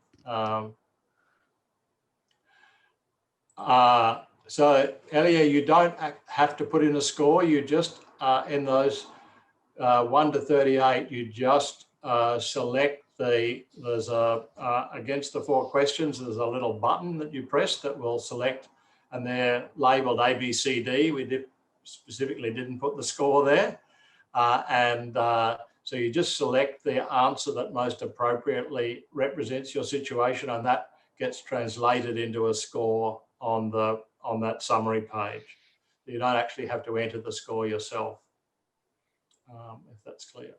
So, Elia, you don't have to put in a score. You just in those 1 to 38, you just select there's against the 4 questions, there's a little button that you press that will select, and they're labeled A, B, C, D. We specifically didn't put the score there. So you just select the answer that most appropriately represents your situation, and that gets translated into a score on that summary page. You don't actually have to enter the score yourself, if that's clear.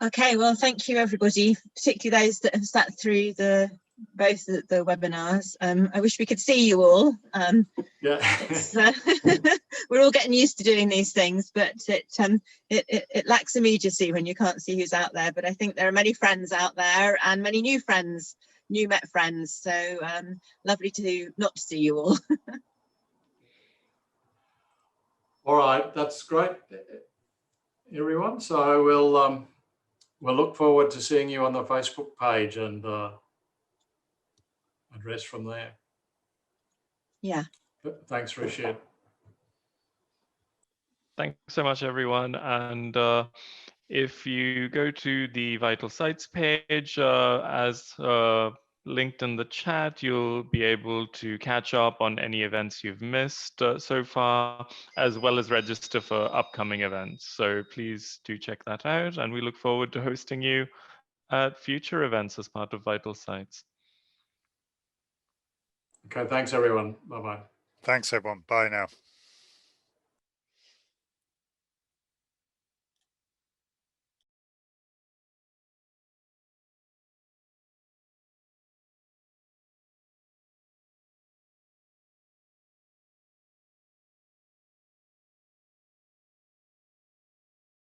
Okay, well, thank you everybody, particularly those that have sat through both the webinars. I wish we could see you all. Yeah. We're all getting used to doing these things, but it lacks immediacy when you can't see who's out there. But I think there are many friends out there and many new friends, new MET friends. So lovely to not see you all.
All right, that's great, everyone. So we'll look forward to seeing you on the Facebook page and address from there.
Yeah.
Thanks, Rashid.
Thanks so much, everyone. And if you go to the Vital Sites page, as linked in the chat, you'll be able to catch up on any events you've missed so far, as well as register for upcoming events. So please do check that out, and we look forward to hosting you at future events as part of Vital Sites.
Okay, thanks everyone. Bye-bye.
Thanks, everyone. Bye now.